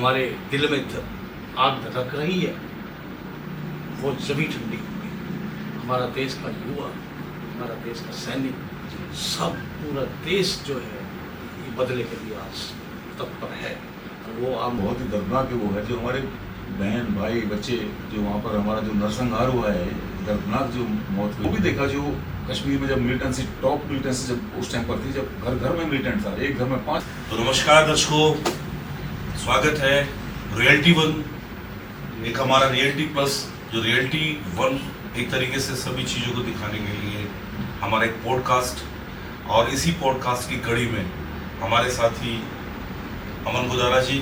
हमारे दिल में आग धधक रही है, वो जभी ठंडी होगी। हमारा देश का युवा, हमारा देश का सैनिक, सब पूरा देश जो है ये बदले के लिए आज तत्पर है। और वो आप बहुत ही दर्दनाक वो है जो हमारे बहन भाई बच्चे जो वहाँ पर हमारा जो नरसंहार हुआ है, दर्दनाक जो मौत हुई, वो भी देखा जो कश्मीर में जब मिलिटेंसी, टॉप मिलिटेंसी जब उस टाइम पर थी, जब घर घर में मिलिटेंट था, एक घर में 5। तो नमस्कार दर्शकों, स्वागत है रियलिटी वन, एक हमारा रियलिटी प्लस, जो रियलिटी वन एक तरीके से सभी चीज़ों को दिखाने के लिए हमारा एक पॉडकास्ट, और इसी पॉडकास्ट की कड़ी में हमारे साथी अमन गुजारा जी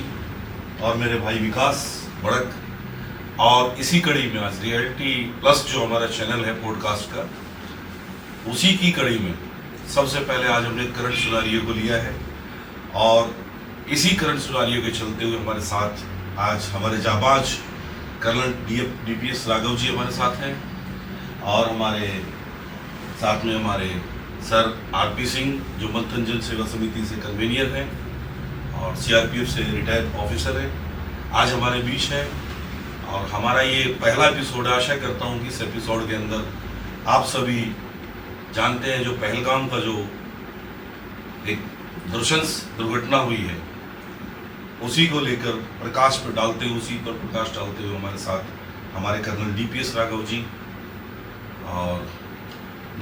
और मेरे भाई विकास बड़क, और इसी कड़ी में आज रियलिटी प्लस जो हमारा चैनल है पॉडकास्ट का, उसी की कड़ी में सबसे पहले आज हमने करण सुनारियो को लिया है। और इसी करण सुनारियो के चलते हुए हमारे साथ आज हमारे जाबाज कर्नल DPS राघव जी हमारे साथ हैं, और हमारे साथ में हमारे सर RP सिंह जो मंथन जन सेवा समिति से कन्वीनियर हैं और CRPF से रिटायर्ड ऑफिसर हैं, आज हमारे बीच है। और हमारा ये पहला एपिसोड है। आशा करता हूँ कि इस एपिसोड के अंदर आप सभी जानते हैं जो पहलगाम का जो एक नृशंस दुर्घटना हुई है, उसी को लेकर प्रकाश पर डालते हुए, उसी पर प्रकाश डालते हुए हमारे साथ हमारे कर्नल DPS राघव जी। और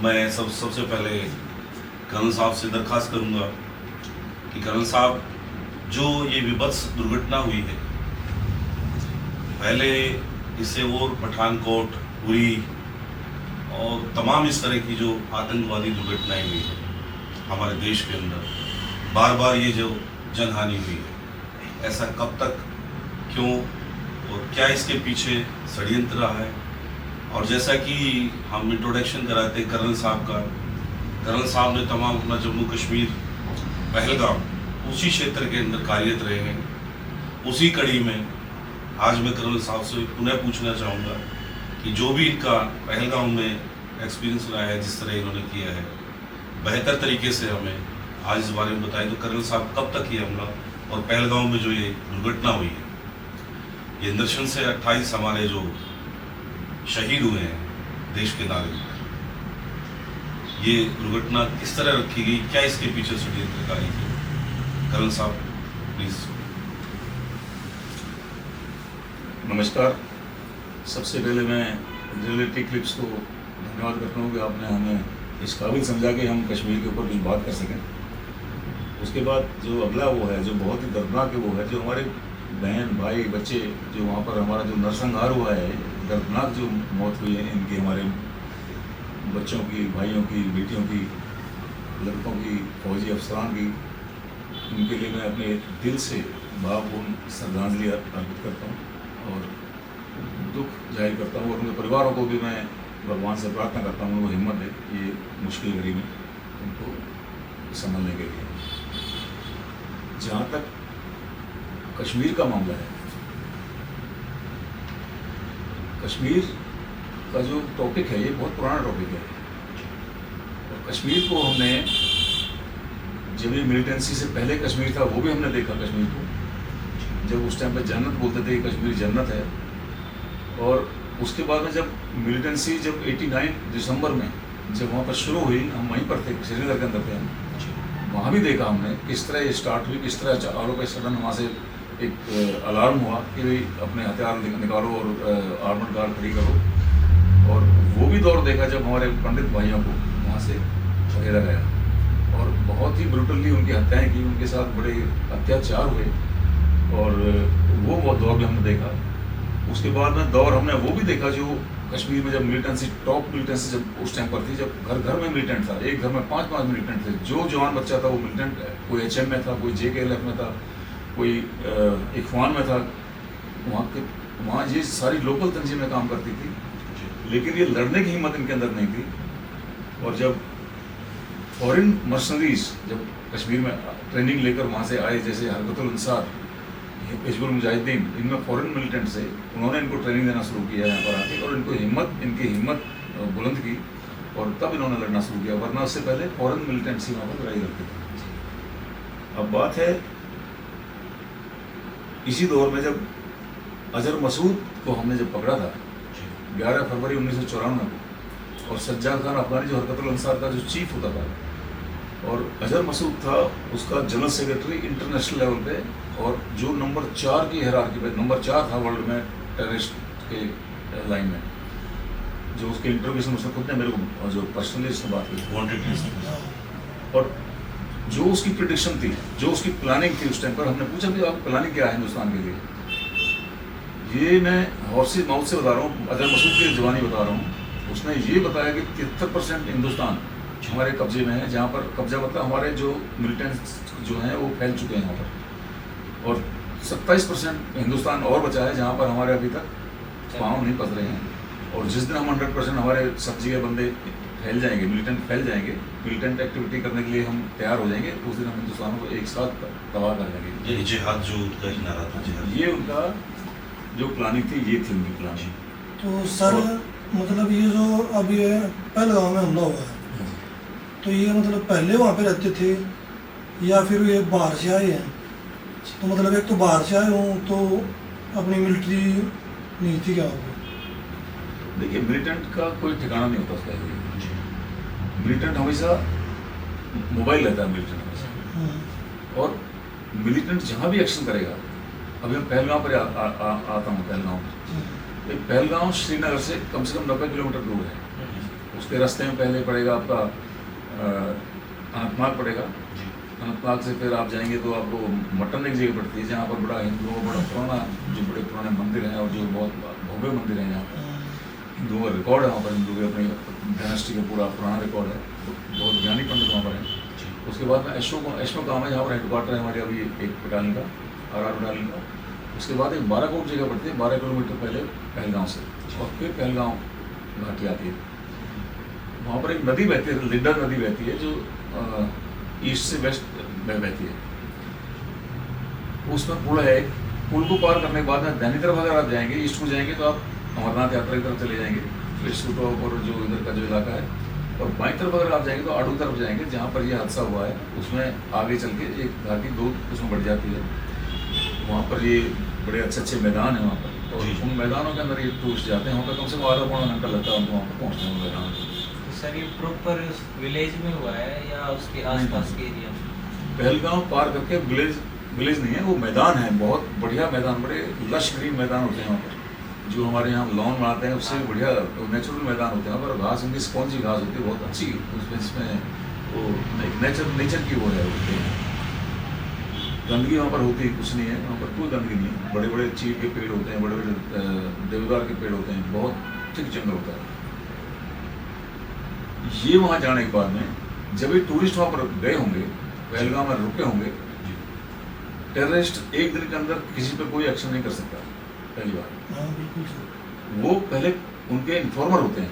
मैं सबसे पहले कर्नल साहब से दरख्वास्त करूंगा कि कर्नल साहब, जो ये विभत्स दुर्घटना हुई है, पहले इससे और पठानकोट, उरी और तमाम इस तरह की जो आतंकवादी दुर्घटनाएं हुई है हमारे देश के अंदर, बार बार ये जो जनहानि हुई है, ऐसा कब तक, क्यों और क्या इसके पीछे षड्यंत्र रहा है? और जैसा कि हम इंट्रोडक्शन कराते हैं कर्नल साहब का, कर्नल साहब ने तमाम अपना जम्मू कश्मीर, पहलगाम, उसी क्षेत्र के अंदर कार्यरत रहे हैं। उसी कड़ी में आज मैं कर्नल साहब से पुनः पूछना चाहूँगा कि जो भी इनका पहलगाम में एक्सपीरियंस रहा है, जिस तरह इन्होंने किया है, बेहतर तरीके से हमें आज इस बारे में बताएं। तो कर्नल साहब, कब तक ये हमला और पहलगाम में जो ये दुर्घटना हुई है, ये नृशंस से 28 हमारे जो शहीद हुए हैं देश के नागरिक, ये दुर्घटना किस तरह रखी गई, क्या इसके पीछे षड्यंत्रकारी थे? कर्नल साहब प्लीज। नमस्कार। सबसे पहले मैं रियलिटी क्लिप्स को धन्यवाद करता हूँ कि आपने हमें इस काबिल समझा कि हम कश्मीर के ऊपर कुछ बात कर सकें। उसके बाद जो अगला वो है जो बहुत ही दर्दनाक वो है, जो हमारे बहन भाई बच्चे जो वहाँ पर हमारा जो नरसंहार हुआ है, दर्दनाक जो मौत हुई है इनकी, हमारे बच्चों की, भाइयों की, बेटियों की, लड़कों की, फौजी अफसरान की, उनके लिए मैं अपने दिल से भावपूर्ण श्रद्धांजलि अर्पित करता हूँ और दुख जाहिर करता हूँ। और उनके परिवारों को भी मैं भगवान से प्रार्थना करता हूँ, उनको हिम्मत दे ये मुश्किल घड़ी में उनको संभलने के लिए। जहाँ तक कश्मीर का मामला है, कश्मीर का जो टॉपिक है ये बहुत पुराना टॉपिक है। और कश्मीर को हमने, जब ये मिलिटेंसी से पहले कश्मीर था वो भी हमने देखा कश्मीर को, जब उस टाइम पे जन्नत बोलते थे कि कश्मीर जन्नत है। और उसके बाद में जब मिलिटेंसी, जब 89 दिसंबर में जब वहाँ पर शुरू हुई, हम वहीं पर थे, श्रीनगर के अंदर थे हम, वहाँ भी देखा हमने किस तरह ये स्टार्ट हुई, किस तरह चारों पे सडन वहाँ से एक अलार्म हुआ कि भाई अपने हथियार निकालो और आर्मड गार्ड खड़ी करो। और वो भी दौर देखा जब हमारे पंडित भाइयों को वहाँ से खदेड़ा गया और बहुत ही ब्रूटली उनकी हत्याएँ की, उनके साथ बड़े अत्याचार हुए, और वो दौर भी हमने देखा। उसके बाद में दौर हमने वो भी देखा जो कश्मीर में जब मिलिटेंसी, टॉप मिलिटेंसी जब उस टाइम पर थी, जब घर घर में मिलिटेंट था, एक घर में 5-5 मिलिटेंट थे। जो जवान बच्चा था वो मिलिटेंट, कोई HM में था, कोई JKLF में था, कोई इख्वान में था। वहाँ ये सारी लोकल तंजीमें काम करती थी, लेकिन ये लड़ने की हिम्मत इनके अंदर नहीं थी। और जब फॉरेन मर्सनरीज जब कश्मीर में ट्रेनिंग लेकर वहाँ से आए, जैसे हरकतुल इंसार, हिजबुल मुजाहिदीन, इनमें फॉरेन मिलिटेंट से, उन्होंने इनको ट्रेनिंग देना शुरू किया यहाँ पर आके, और इनकी हिम्मत बुलंद की, और तब इन्होंने लड़ना शुरू किया। वरना उससे पहले फॉरेन मिलिटेंट्स ही वहाँ पर लड़ाई करते थे। अब बात है इसी दौर में जब अजहर मसूद को हमने जब पकड़ा था 11 फरवरी 1994 को, और सज्जाद खान अफगानी जो हरकतुल अंसार का जो चीफ होता था, और अजहर मसूद था उसका जनरल सेक्रेटरी इंटरनेशनल लेवल पे, और जो नंबर 4 की हायरार्की पे नंबर 4 था वर्ल्ड में टेररिस्ट के लाइन में, जो उसके इंटरव्यूशन उसने खुद ने मेरे को जो पर्सनली उसने बात की, वांटेड लिस्ट। और जो उसकी प्रिडिक्शन थी, जो उसकी प्लानिंग थी उस टाइम पर, हमने पूछा कि आप प्लानिंग क्या है हिंदुस्तान के लिए। ये मैं हॉर्सी माउथ से बता रहा हूँ, अजहर मसूद की जवानी बता रहा हूँ। उसने ये बताया कि 73% हिंदुस्तान हमारे कब्जे में है, जहाँ पर कब्जा मतलब हमारे जो मिलिटेंट्स जो हैं वो फैल चुके हैं यहाँ पर, और 27% हिंदुस्तान और बचा है जहाँ पर हमारे अभी तक पाँव नहीं पस रहे हैं। और जिस दिन हम 100% हमारे सब जगह बंदे फैल जाएंगे, मिलिटेंट फैल जाएंगे, मिलिटेंट एक्टिविटी करने के लिए हम तैयार हो जाएंगे, उस दिन हम हिंदुस्तान को एक साथ तबाह कर देंगे। ये जिहाद जो उनका ही नारा था, जिहाद। ये उनका जो प्लानिंग थी, ये थी उनकी प्लानिंग। तो सर मतलब ये जो अब ये पहलगाम में हमला हुआ है, तो ये मतलब पहले वहाँ पे रहते थे या फिर ये बाहर से आए हैं? तो मतलब एक तो बाहर से आए हों तो अपनी मिलिट्री नहीं थी क्या वहाँ पे? देखिए, मिलिटेंट का कोई ठिकाना नहीं होता उसका। मिलिटेंट हमेशा मोबाइल रहता है, मिलिटेंट हमेशा। और मिलिटेंट जहाँ भी एक्शन करेगा, अभी मैं पहलगाम पर आता हूँ। पहलगाम श्रीनगर से कम 90 किलोमीटर दूर है। उसके रास्ते में पहले पड़ेगा आपका अनंतनाग पड़ेगा। अनंतनाग से फिर आप जाएंगे तो आपको मटन एक जगह पड़ती है, जहाँ पर बड़ा हिंदुओं का बड़ा पुराना जो बड़े पुराने मंदिर हैं, और जो बहुत भव्य मंदिर हैं, यहाँ पर हिंदुओं का रिकॉर्ड है। वहाँ पर हिंदू के अपनी डायनेस्टी का पूरा पुराना रिकॉर्ड है, बहुत ज्ञानी पंडित वहाँ पर हैं। उसके बाद में अशोक है, जहाँ पर हेडक्वार्टर है हमारे अभी एक बटालियन का, RR बटालियन का। उसके बाद एक बाराकोट जगह पड़ती है 12 किलोमीटर पहले पहलगांव से, और फिर पहलगांव घाटी आती है। वहाँ पर एक नदी बहती है, लिंडर नदी बहती है, जो ईस्ट से वेस्ट बहती है। उसमें पुल है, पुल को पार करने के बाद में दाहिनी तरफ अगर आप जाएंगे, ईस्ट को जाएंगे तो आप अमरनाथ यात्रा की तरफ चले जाएंगे, फिर और जो इधर का जो इलाका है। और बाईं तरफ अगर आप जाएंगे तो आडू तरफ जाएंगे, जहाँ पर ये हादसा हुआ है। उसमें आगे चल के एक घाटी दो उसमें बढ़ जाती है। वहाँ पर ये बड़े अच्छे मैदान हैं वहाँ पर, और उन मैदानों के अंदर ये टूरिस्ट जाते हैं। वहाँ पर कम से कम आधा पौना घंटा लगता है उनको वहाँ पर पहुँचने में मैदान। सर ये प्रॉपर विलेज में हुआ है या उसके आसपास के एरिया में? पहलगांव पार करके विलेज नहीं है, वो मैदान है, बहुत बढ़िया मैदान, बड़े लश ग्रीन मैदान होते हैं वहाँ पर। जो हमारे यहाँ लॉन बनाते हैं उससे बढ़िया नेचुरल मैदान होते हैं। वहाँ पर घास उनकी स्पॉन्जी घास होती है, बहुत अच्छी, उसमें जिसमें वो नेचर की वो है, गंदगी वहाँ पर होती है कुछ नहीं है, वहाँ पर कोई गंदगी नहीं है। बड़े बड़े चीड़ के पेड़ होते हैं, बड़े बड़े देवदार के पेड़ होते हैं, बहुत ठीक जंगल होता है। ये वहाँ जाने के बाद में जब ये टूरिस्ट वहाँ पर गए होंगे, पहलगाम में रुके होंगे, टेररिस्ट एक दिन के अंदर किसी पे कोई एक्शन नहीं कर सकता। पहली बात, हाँ बिल्कुल सर। वो पहले उनके इन्फॉर्मर होते हैं,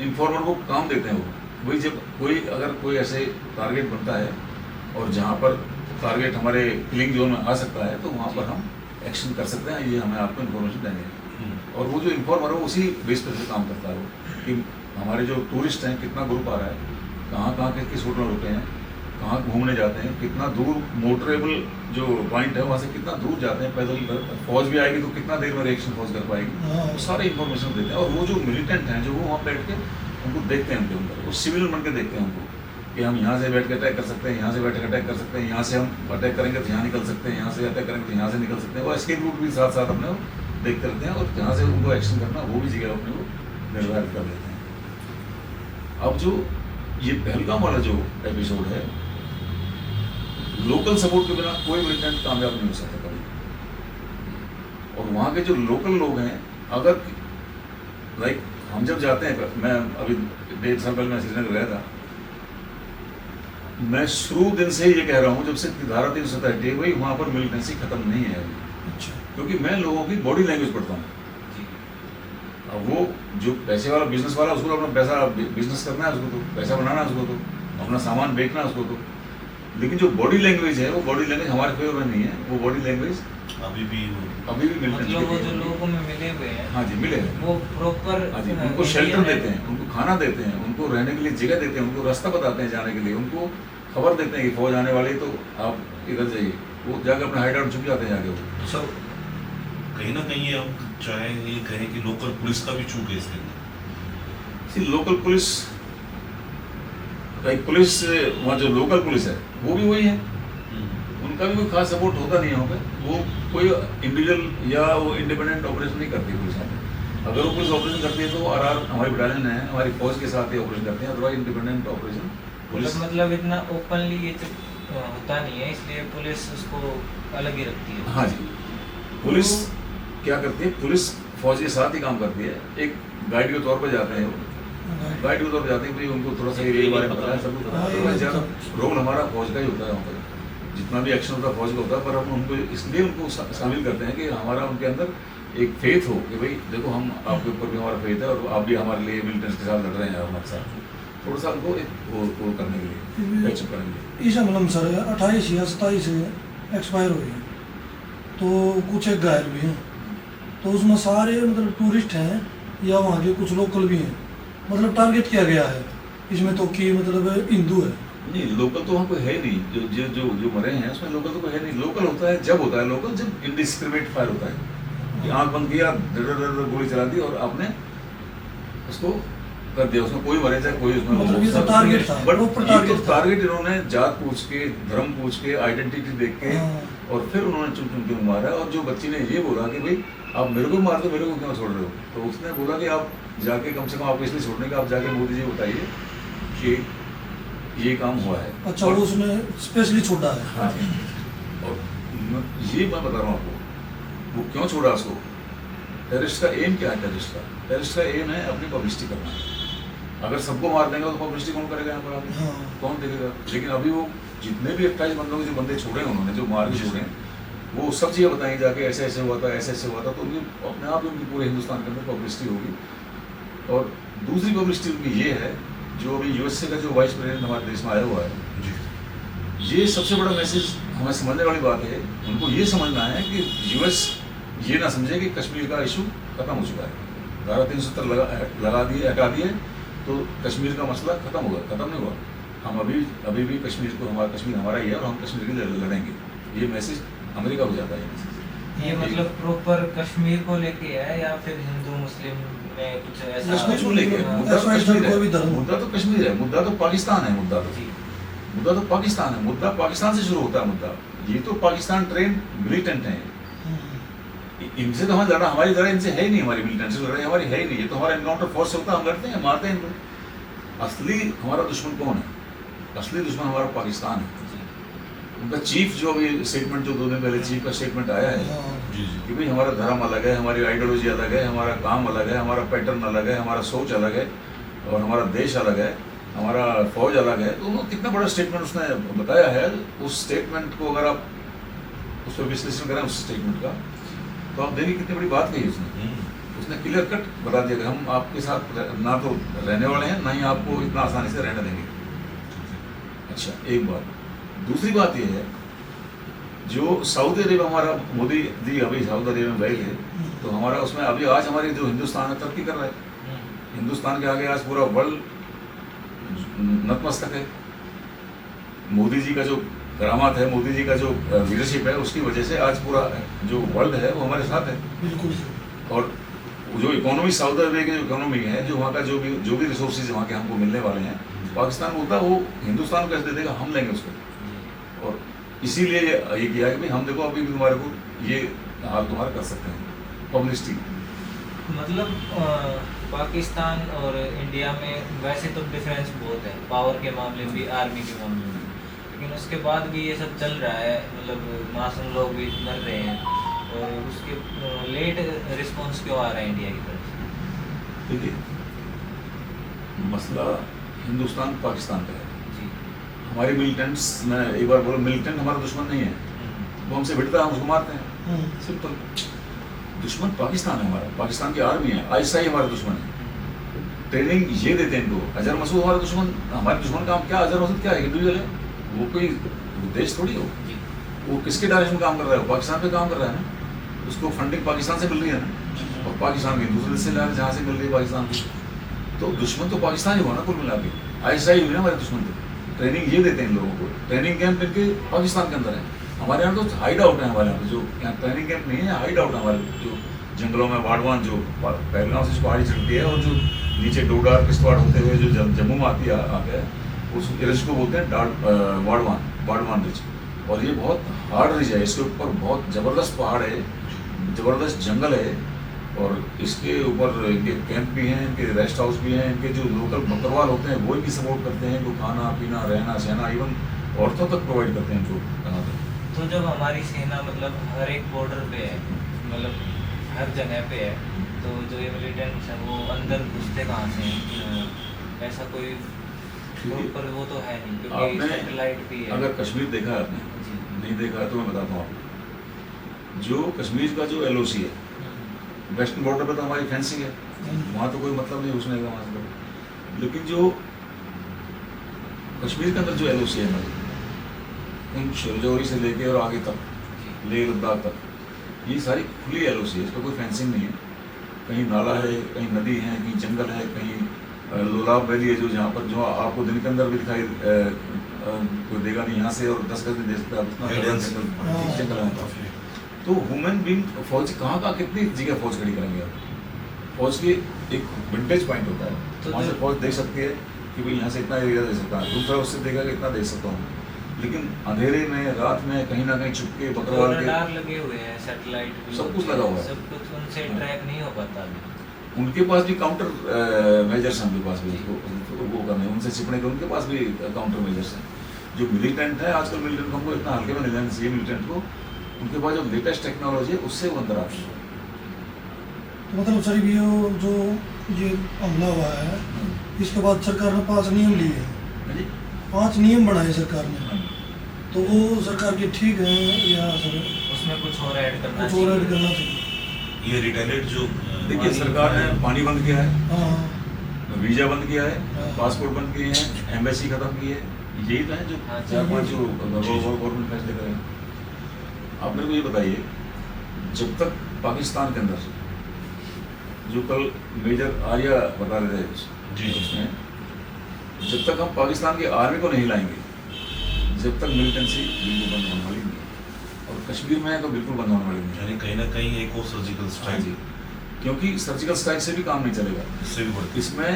इन्फॉर्मर को काम देते हैं वो। वही जब कोई अगर कोई ऐसे टारगेट बनता है और जहाँ पर टारगेट हमारे किलिंग जोन में आ सकता है, तो वहाँ पर हम एक्शन कर सकते हैं, ये हमें आपको इन्फॉर्मेशन देंगे। और वो जो इन्फॉर्मर है वो उसी बेस पर से काम करता है वो, कि हमारे जो टूरिस्ट हैं कितना ग्रुप आ रहा है, कहाँ किस होटल में रुके हैं, कहाँ घूमने जाते हैं, कितना दूर मोटरेबल जो पॉइंट है वहाँ से कितना दूर जाते हैं पैदल, फौज भी आएगी तो कितना देर में रिएक्शन फौज कर पाएगी, वो सारे इन्फॉर्मेशन देते हैं। और वो जो मिलिटेंट हैं जो वो वहाँ बैठ के उनको देखते हैं, उनके अंदर वो सिविल बन के देखते हैं उनको, कि हम यहाँ से बैठ के अटैक कर सकते हैं, यहाँ से बैठ के अटैक कर सकते हैं, यहाँ से हम अटैक करेंगे तो यहाँ निकल सकते हैं, यहाँ से अटैक करेंगे तो यहाँ से निकल सकते हैं। वो एस्केप रूट भी साथ साथ अपने देखते रहते हैं, और जहाँ से उनको एक्शन करना वो भी जगह अपने को निर्धारित कर लेते हैं। अब जो ये पहलगाम वाला जो एपिसोड है, लोकल सपोर्ट के बिना कोई मिलिटेंट कामयाब नहीं हो सकता कभी। और वहाँ के जो लोकल लोग हैं, अगर लाइक हम जब जाते हैं, मैं अभी 1.5 साल पहले मैं श्रीनगर गया था, मैं शुरू दिन से ये कह रहा हूँ जब से धारा 370 हटी है, भाई वहाँ पर मिलिटेंसी खत्म नहीं है अभी। अच्छा। क्योंकि मैं लोगों की बॉडी लैंग्वेज पढ़ता हूँ। अब वो जो पैसे वाला बिजनेस वाला, उसको अपना पैसा बिजनेस करना है, उसको तो पैसा बनाना है, उसको तो अपना सामान बेचना है, उसको तो। लेकिन जो बॉडी लैंग्वेज है, वो बॉडी लैंग्वेज हमारे फेवर में नहीं है। वो बॉडी लैंग्वेज अभी भी मतलब वो जो लोगों में मिले हुए हैं, हाँ जी मिले हैं, वो प्रॉपर, हाँ जी, उनको शेल्टर देते हैं, उनको खाना देते हैं, उनको रहने के लिए जगह देते हैं, उनको रास्ता बताते हैं जाने के लिए, उनको खबर देते हैं कि फौज आने वाली, तो आप इधर जाइए। वो जाके अपने हाइड आउट छुप जाते हैं जाके वो। तो सर कहीं ना कहीं हम चाहे ये कहें कि लोकल पुलिस का भी चूक है इसके अंदर। लोकल पुलिस, भाई पुलिस वहाँ जो लोकल पुलिस है वो भी वही है, उनका भी कोई खास सपोर्ट होता नहीं है वहाँ पे। वो कोई इंडिविजुअल या वो इंडिपेंडेंट ऑपरेशन नहीं करती पुलिस वहाँ पे। अगर वो पुलिस ऑपरेशन करती है तो आरआर हमारी बटालियन है, हमारी फौज के साथ ही ऑपरेशन करते हैं, अदरवाइज इंडिपेंडेंट ऑपरेशन पुलिस। मतलब इतना ओपनली ये तो होता नहीं है, इसलिए पुलिस उसको अलग ही रखती है। हाँ जी, पुलिस क्या करती है, पुलिस फौज के साथ ही काम करती है, एक गाइड के तौर पर जाते हैं वो, गाइड के तौर पर जाते हैं भाई उनको थोड़ा सा एरिया के बारे में पता है, सब कुछ पता है। तो ज़्यादा रोल हमारा फौज का ही होता है वहाँ पर, जितना भी एक्शन होता है फौज का होता है। पर हम उनको इसलिए उनको शामिल करते हैं कि हमारा उनके अंदर एक फेथ हो कि भाई देखो हम आपके ऊपर भी हमारा फेथ है और आप भी हमारे लिए मिलिटेंट्स के साथ लड़ रहे हैं हमारे साथ, थोड़ा सा उनको एक वो करने के लिए कैचअप करने के लिए। इस हमलम सर 28 या 27 एक्सपायर हुए हैं, तो कुछ एक घायल भी हैं, तो उसमें सारे मतलब टूरिस्ट हैं या वहाँ के कुछ लोकल भी हैं, मतलब टारगेट किया गया है इसमें तो कि मतलब हिंदू है। नहीं, लोकल तो वहाँ कोई है नहीं, जो जो जो जो मरे हैं उसमें लोकल तो कोई है नहीं। लोकल होता है जब होता है लोकल, जब इंडिस्क्रिमिनेट फायर होता है कि आँख बंद किया, डर गोली चला दी और आपने उसको कर दिया, उसमें कोई मरे चाहे कोई उसमें मतलब ये तो टारगेट था, बट proper ये target तो था। टारगेट इन्होंने जात पूछ के, धर्म पूछ के, आइडेंटिटी देख के हाँ। और फिर उन्होंने चुन चुन के मारा। और जो बच्ची ने ये बोला कि भाई आप मेरे को मार दो, मेरे को क्यों छोड़ रहे हो, तो उसने बोला कि आप जाके कम से कम आपको इसलिए छोड़ने का, आप जाके मोदी जी को बताइए कि ये काम हुआ है। अच्छा, वो उसने स्पेशली छोड़ा है। हाँ, और ये मैं बता रहा हूँ आपको, वो क्यों छोड़ा उसको। टेररिस्ट का एम क्या है, टेररिस्ट का एम है अपनी पब्लिसिटी करना। अगर सबको मार देंगे तो पब्लिसिटी कौन करेगा यहाँ पर आगे, हाँ। कौन देखेगा। लेकिन अभी वो जितने भी 28 बंदों के जो बंदे छोड़े हैं उन्होंने, जो मार के छोड़े हैं, वो सब चीज़ें बताएंगे जाके ऐसे ऐसे हुआ था, ऐसे ऐसे हुआ था, तो उनकी अपने आप ही उनकी पूरे हिंदुस्तान के अंदर पब्लिसिटी होगी। और दूसरी पब्लिसिटी उनकी ये है, जो अभी यूएसए का जो वाइस प्रेसिडेंट हमारे देश में आया हुआ है, ये सबसे बड़ा मैसेज हमें समझने वाली बात है। उनको ये समझना है कि यूएस ये ना समझे कि कश्मीर का इशू खत्म हो चुका है, धारा 370 लगा दिए, हटा दिए तो कश्मीर का मसला खत्म होगा, खत्म नहीं हुआ। हम अभी भी कश्मीर हमारा ही है और हम कश्मीर के लिए लड़ेंगे। ये मैसेज अमेरिका को जाता है। ये मतलब प्रॉपर कश्मीर को लेके है या फिर हिंदू मुस्लिम में कुछ ऐसा? कश्मीर को लेके मुद्दा तो कश्मीर है, मुद्दा तो कश्मीर है, मुद्दा तो पाकिस्तान है, मुद्दा तो पाकिस्तान है, मुद्दा पाकिस्तान से शुरू होता है मुद्दा। ये तो पाकिस्तान ट्रेन मिलिटेंट है, इनसे तो हमें लड़ा, हमारी लड़ाई इनसे है ही नहीं, हमारी मिलिटेंट से लड़ाई हमारी है ही नहीं। ये तो हमारा एनकाउंटर फोर्स होता है, हम लड़ते हैं, मारते हैं इनको। असली हमारा दुश्मन कौन है? असली दुश्मन हमारा पाकिस्तान है। उनका चीफ जो अभी स्टेटमेंट, जो 2 दिन पहले चीफ का स्टेटमेंट आया है कि भाई हमारा धर्म अलग है, हमारी आइडियोलॉजी अलग है, हमारा काम अलग है, हमारा पैटर्न अलग है, हमारा सोच अलग है और हमारा देश अलग है, हमारा फौज अलग है। तो उन्होंने कितना बड़ा स्टेटमेंट उसने बताया है। उस स्टेटमेंट को अगर आप उस पर विश्लेषण करें उस स्टेटमेंट का, तो आप देखिए कितनी बड़ी बात कही उसने क्लियर कट बता दिया कि हम आपके साथ ना तो रहने वाले हैं, ना ही आपको इतना आसानी से रहने देंगे। अच्छा, एक बात। दूसरी बात यह है, जो सऊदी अरेबिया हमारा मोदी जी अभी सऊदी अरेबिया में गए थे, तो हमारा उसमें अभी आज हमारी जो हिंदुस्तान है तरक्की कर रहा है। हिंदुस्तान के आगे आज पूरा वर्ल्ड नतमस्तक है। मोदी जी का जो करामात है, मोदी जी का जो लीडरशिप है, उसकी वजह से आज पूरा जो वर्ल्ड है वो हमारे साथ है। बिल्कुल। और जो इकोनॉमी सऊदी अरेबिया की जो इकोनॉमी है, जो वहाँ का जो भी रिसोर्सेज वहाँ के हमको मिलने वाले हैं, पाकिस्तान होता है वो हिंदुस्तान को कैसे दे देगा, हम लेंगे उसको। और इसीलिए ये किया है कि हम देखो अभी भी तुम्हारे को ये हाल तुम्हारा कर सकते हैं, पब्लिसिटी। मतलब पाकिस्तान और इंडिया में वैसे तो डिफरेंस बहुत है, पावर के मामले में भी, आर्मी के मामले में, लेकिन उसके बाद भी ये सब चल रहा है। मतलब मासूम लोग भी मर रहे हैं और उसके लेट रिस्पांस क्यों आ रहा है इंडिया की तरफ से? देखिए, मसला हिंदुस्तान पाकिस्तान का है। जी। हमारी मिलिटेंट्स, मैं एक बार बोला, मिलिटेंट हमारा दुश्मन नहीं है, वो हमसे भिड़ता है, हम उसको मारते हैं, सिंपल। दुश्मन पाकिस्तान है हमारा, पाकिस्तान की आर्मी है, आईएसआई हमारा दुश्मन है। ट्रेनिंग ये देते हैं इनको। अजहर मसूद हमारा दुश्मन, हमारे दुश्मन का क्या? अजहर मसूद क्या है? इंडिविजुअल है वो, कोई देश थोड़ी हो। वो किसके डायरेक्शन में काम कर रहा है? वो पाकिस्तान पे काम कर रहा है ना, उसको फंडिंग पाकिस्तान से मिल रही है ना, और पाकिस्तान की दूसरे देश से ला रहे जहाँ से मिल रही है पाकिस्तान की। तो दुश्मन तो पाकिस्तान ही हुआ ना कुल मिला के। आईएसआई हुई ना हमारे दुश्मन को। ट्रेनिंग ये देते हैं इन लोगों को, ट्रेनिंग कैंप इनके पाकिस्तान के अंदर है। हमारे यहाँ तो हाइड आउट है, हमारे यहाँ पे जो यहाँ ट्रेनिंग कैंप नहीं है, हाइड आउट है हमारे जो जंगलों में वाडवान जो पहलगांव से पहाड़ी चढ़ती है और जो नीचे डोडार किश्तवाड़ होते हुए जो जम्मू में आती है आके उस रिज को बोलते हैं वाडवान रिज। और ये बहुत हार्ड रिज है, इसके ऊपर बहुत ज़बरदस्त पहाड़ है, ज़बरदस्त जंगल है और इसके ऊपर इनके कैंप भी हैं, इनके रेस्ट हाउस भी हैं, इनके जो लोकल बकरवाल होते हैं वो भी सपोर्ट करते हैं, इनको खाना पीना रहना सहना इवन औरतों तक प्रोवाइड करते हैं इनको यहाँ पे। तो जब हमारी सेना मतलब हर एक बॉर्डर पे है, मतलब हर जगह पे है, तो जो ये मिलिटेंट्स हैं वो अंदर घुसते कहाँ से हैं? ऐसा कोई पर वो तो है नहीं, क्योंकि आपने सैटेलाइट भी है। अगर कश्मीर देखा है आपने, जी। नहीं देखा है तो मैं बताता हूँ आपको। जो कश्मीर का जो LOC है, वेस्टर्न बॉर्डर पे तो हमारी फेंसिंग है, वहाँ तो कोई मतलब नहीं घुसने का वहाँ से। लेकिन जो कश्मीर के अंदर जो LOC है हमारी, उन शरजौरी से लेके और आगे तक लेह लद्दाख तक, ये सारी खुली LOC है, इसका कोई फेंसिंग नहीं है। कहीं नाला है, कहीं नदी है, कहीं जंगल है, कहीं लोलाब वैली है जो जहाँ पर जो आपको दिन के अंदर भी दिखाई कोई देगा नहीं, यहाँ से और 10 गज नहीं दे सकता, उतना जंगल है। तो ह्यूमन बीइंग फौज कहाँ कितनी जगह फौज खड़ी करेंगे आप? फौज की एक विंटेज पॉइंट होता है, तो वहाँ से फौज देख सकती है कि भाई यहाँ से इतना एरिया दे सकता है, दूसरा उससे देगा कि इतना दे सकता हूँ। लेकिन अंधेरे में रात में कहीं ना कहीं छुप के बकरवाल के रडार लगे हुए हैं, सैटेलाइट भी सब कुछ लगा हुआ है, सब कुछ उनसे ट्रैक नहीं हो पाता अभी। उनके पास भी काउंटर मेजर्स हैं, उनके पास भी वो करने उनसे छिपने के उनके पास भी काउंटर मेजर्स हैं। जो मिलिटेंट है आजकल, मिलिटेंट को हमको इतना हल्के में नहीं लेना चाहिए, मिलिटेंट को उनके पास जो लेटेस्ट टेक्नोलॉजी है उससे वो अंदर आते हैं। तो मतलब सर ये जो ये हमला हुआ है, इसके बाद सरकार ने 5 नियम लिए हैं, हाँ जी? 5 नियम बनाए सरकार ने, तो वो सरकार के ठीक है या सर उसमें कुछ और ऐड करना कुछ और ऐड करना चाहिए? ये रिटेलिएट जो देखिए सरकार ने पानी बंद किया है, हाँ वीजा बंद किया है, हाँ। पासपोर्ट बंद किए हैं, एम्बेसी खत्म की है, यही तो है जो हाँ, 4-5 जो गवर्नमेंट फैसले करें। आप मेरे को ये बताइए, जब तक पाकिस्तान के अंदर जो कल मेजर आर्या बता रहे थे जी। उसमें, जब तक हम पाकिस्तान की आर्मी को नहीं लाएंगे, जब तक मिलिटेंसी बिल्कुल बंद होने वाली नहीं है। और कश्मीर में है तो बिल्कुल बंद होने वाली नहीं है। यानी कहीं ना कहीं एक और सर्जिकल हाँ स्ट्राइक जी, क्योंकि सर्जिकल स्ट्राइक से भी काम नहीं चलेगा, इससे भी बढ़ती इसमें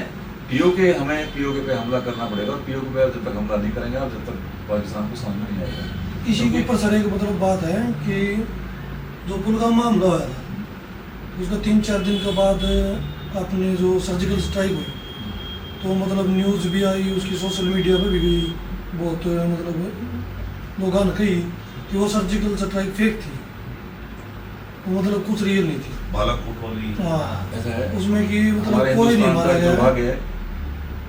हमें POK पे हमला करना पड़ेगा और POK पे जब तक हमला नहीं करेंगे आप, जब तक पाकिस्तान को समझ में नहीं आएगा। इसी के ऊपर सर एक मतलब बात है कि जो पुलवामा हमला हुआ था, उसका 3-4 दिन के बाद अपने जो सर्जिकल स्ट्राइक हुई, तो मतलब न्यूज़ भी आई, उसकी सोशल मीडिया पे भी गई, बहुत मतलब लोगों ने कही कि वो सर्जिकल स्ट्राइक फेक थी, वो मतलब कुछ रियल नहीं थी। बालाकोट वाली हाँ, ऐसा है उसमें कि हमारे मतलब कोई नहीं हिंदुस्तान मारा का गया। दुर्भाग्य है,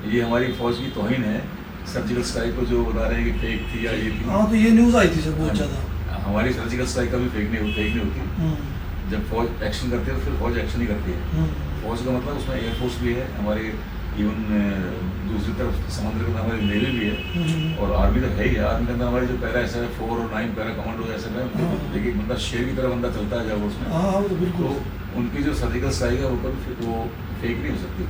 ये हमारी फौज की तौहीन है। सर्जिकल स्ट्राइक को जो बता रहे हैं कि फेक थी या ये थी, हाँ तो ये न्यूज़ आई थी सर बहुत ज़्यादा। हमारी सर्जिकल स्ट्राइक कभी फेक नहीं होती। जब फौज एक्शन करती है तो फिर फौज एक्शन ही करती है। फौज का मतलब उसमें एयरफोर्स भी है हमारे, इवन दूसरी तरफ समुद्र के अंदर हमारी नेवी भी है और आर्मी तो है ही है। आर्मी के अंदर हमारी जो पैरा SF 4 और 9 पैरा कमांडो ऐसे में देखिए बंदा शेर की तरह बंदा चलता है जब उसमें, हाँ वो तो बिल्कुल। तो उनकी जो सर्जिकल स्ट्राइक है वो कभी वो फेक नहीं हो सकती।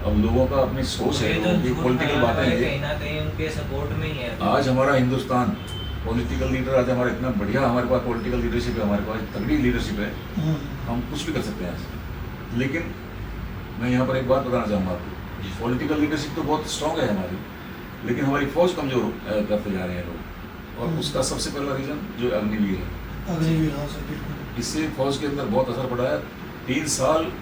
अब लोगों का अपनी सोच है, ये पॉलिटिकल बातें हैं। कहीं ना कहीं उनके सपोर्ट में ही है। आज हमारा हिंदुस्तान पॉलिटिकल लीडर, आज हमारा इतना बढ़िया हमारे पास पॉलिटिकल लीडरशिप है, हमारे पास तगड़ी लीडरशिप है, हम कुछ भी कर सकते हैं आज। लेकिन मैं यहाँ पर एक बात बताना चाहूँगा आपको, पॉलिटिकल लीडरशिप तो बहुत स्ट्रांग है हमारी, लेकिन हमारी फौज कमजोर करते जा रहे हैं लोग, और उसका सबसे पहला रीज़न जो अग्निवीर है। अग्निवीर, हाँ सर बिल्कुल। इससे फौज के अंदर बहुत असर पड़ा है। 3 साल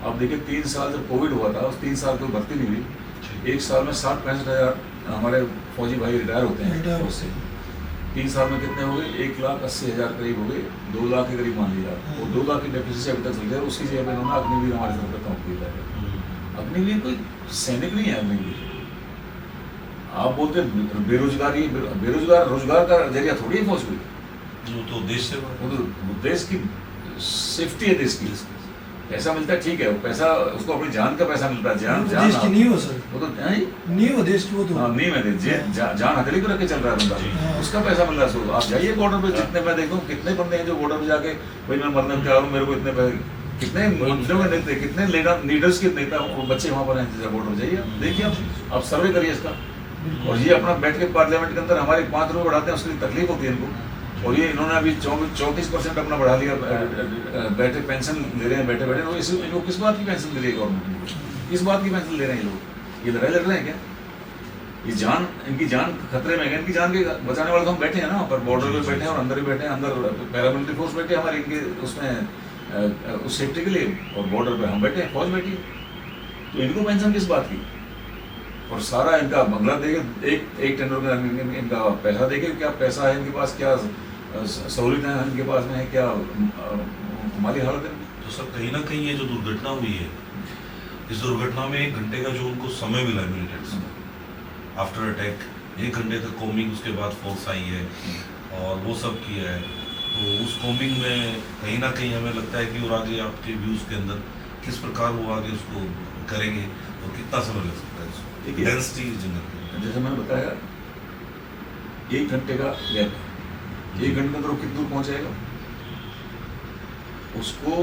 आप देखिए, 3 साल जब कोविड हुआ था उस 3 साल कोई भर्ती नहीं हुई। 1 साल में 60-65 हज़ार हमारे फौजी भाई रिटायर होते हैं फौज से। 3 साल में कितने हो गए? 1,80,000 करीब हो गए, 2 लाख के करीब मान लीजिए। वो 2 लाख की डेफिसिट से अभी तक चल रहा है। उसकी जगह पर इन्होंने अग्निवीर हमारे सर पर काम किया है। अग्निवीर कोई सैनिक नहीं है। अग्निवीर आप बोलते बेरोजगारी, बेरोजगार रोजगार का जरिया थोड़ी है फौज को, वो तो देश से वो तो देश की सेफ्टी है, देश की। पैसा मिलता है ठीक है, वो पैसा उसको अपनी जान का पैसा मिलता है। जान देश की नींव है सर, वो तो नहीं नींव है देश की, वो तो नहीं मैं जान हथेली को रख के चल रहा है बंदा, उसका पैसा मिल रहा है। आप जाइए बॉर्डर पे, जितने मैं देखता हूँ कितने बंदे हैं जो बॉर्डर पे जाके भाई मैं मरने चाह रहा हूँ, मेरे को इतने पैसे, कितने मंत्रियों के नेता, कितने लीडर्स के नेता बच्चे वहाँ पर हैं बॉर्डर पे। जाइए देखिए, आप सर्वे करिए इसका। और ये अपना बैठ के पार्लियामेंट के अंदर हमारे 5 रुपये बढ़ाते हैं, उसके लिए तकलीफ होती है इनको। और ये इन्होंने अभी 34% अपना बढ़ा लिया, बैठे पेंशन ले रहे हैं बैठे बैठे। तो इनको किस बात की पेंशन दे रही है गवर्नमेंट? किस बात की पेंशन ले रहे हैं ये लोग? ये लड़ाई लड़ रहे हैं क्या? ये जान, इनकी जान खतरे में है। इनकी जान के बचाने वाले तो हम बैठे हैं ना, वहाँ पर बॉर्डर पे बैठे हैं और अंदर भी बैठे हैं, अंदर पैरामिलिट्री फोर्स बैठे हैं हमारे इनके उसमें उस सेफ्टी के लिए, और बॉर्डर पे हम बैठे हैं, फौज बैठी है। तो इनको पेंशन किस बात की? और सारा इनका बंगला देके एक टेंडर में इनका पैसा देके, क्या पैसा है इनके पास, क्या सहूलियतें हैं इनके पास में है, क्या हमारी हालत है? तो सर कहीं ना कहीं ये जो दुर्घटना हुई है, इस दुर्घटना में 1 घंटे का जो उनको समय मिला है मिलिटेंट्स को आफ्टर अटैक, 1 घंटे तक कॉम्बिंग, उसके बाद फोर्स आई है और वो सब किया है। तो उस कॉम्बिंग में कहीं ना कहीं हमें लगता है कि और आगे आपके व्यूज़ के अंदर किस प्रकार वो आगे उसको करेंगे और कितना समय लग सकता है उसको? देखिए, डेंसिटी जंगल जैसे मैंने बताया 1 घंटे का गैप है, 1 घंटे में तो कितनी दूर पहुँचेगा? उसको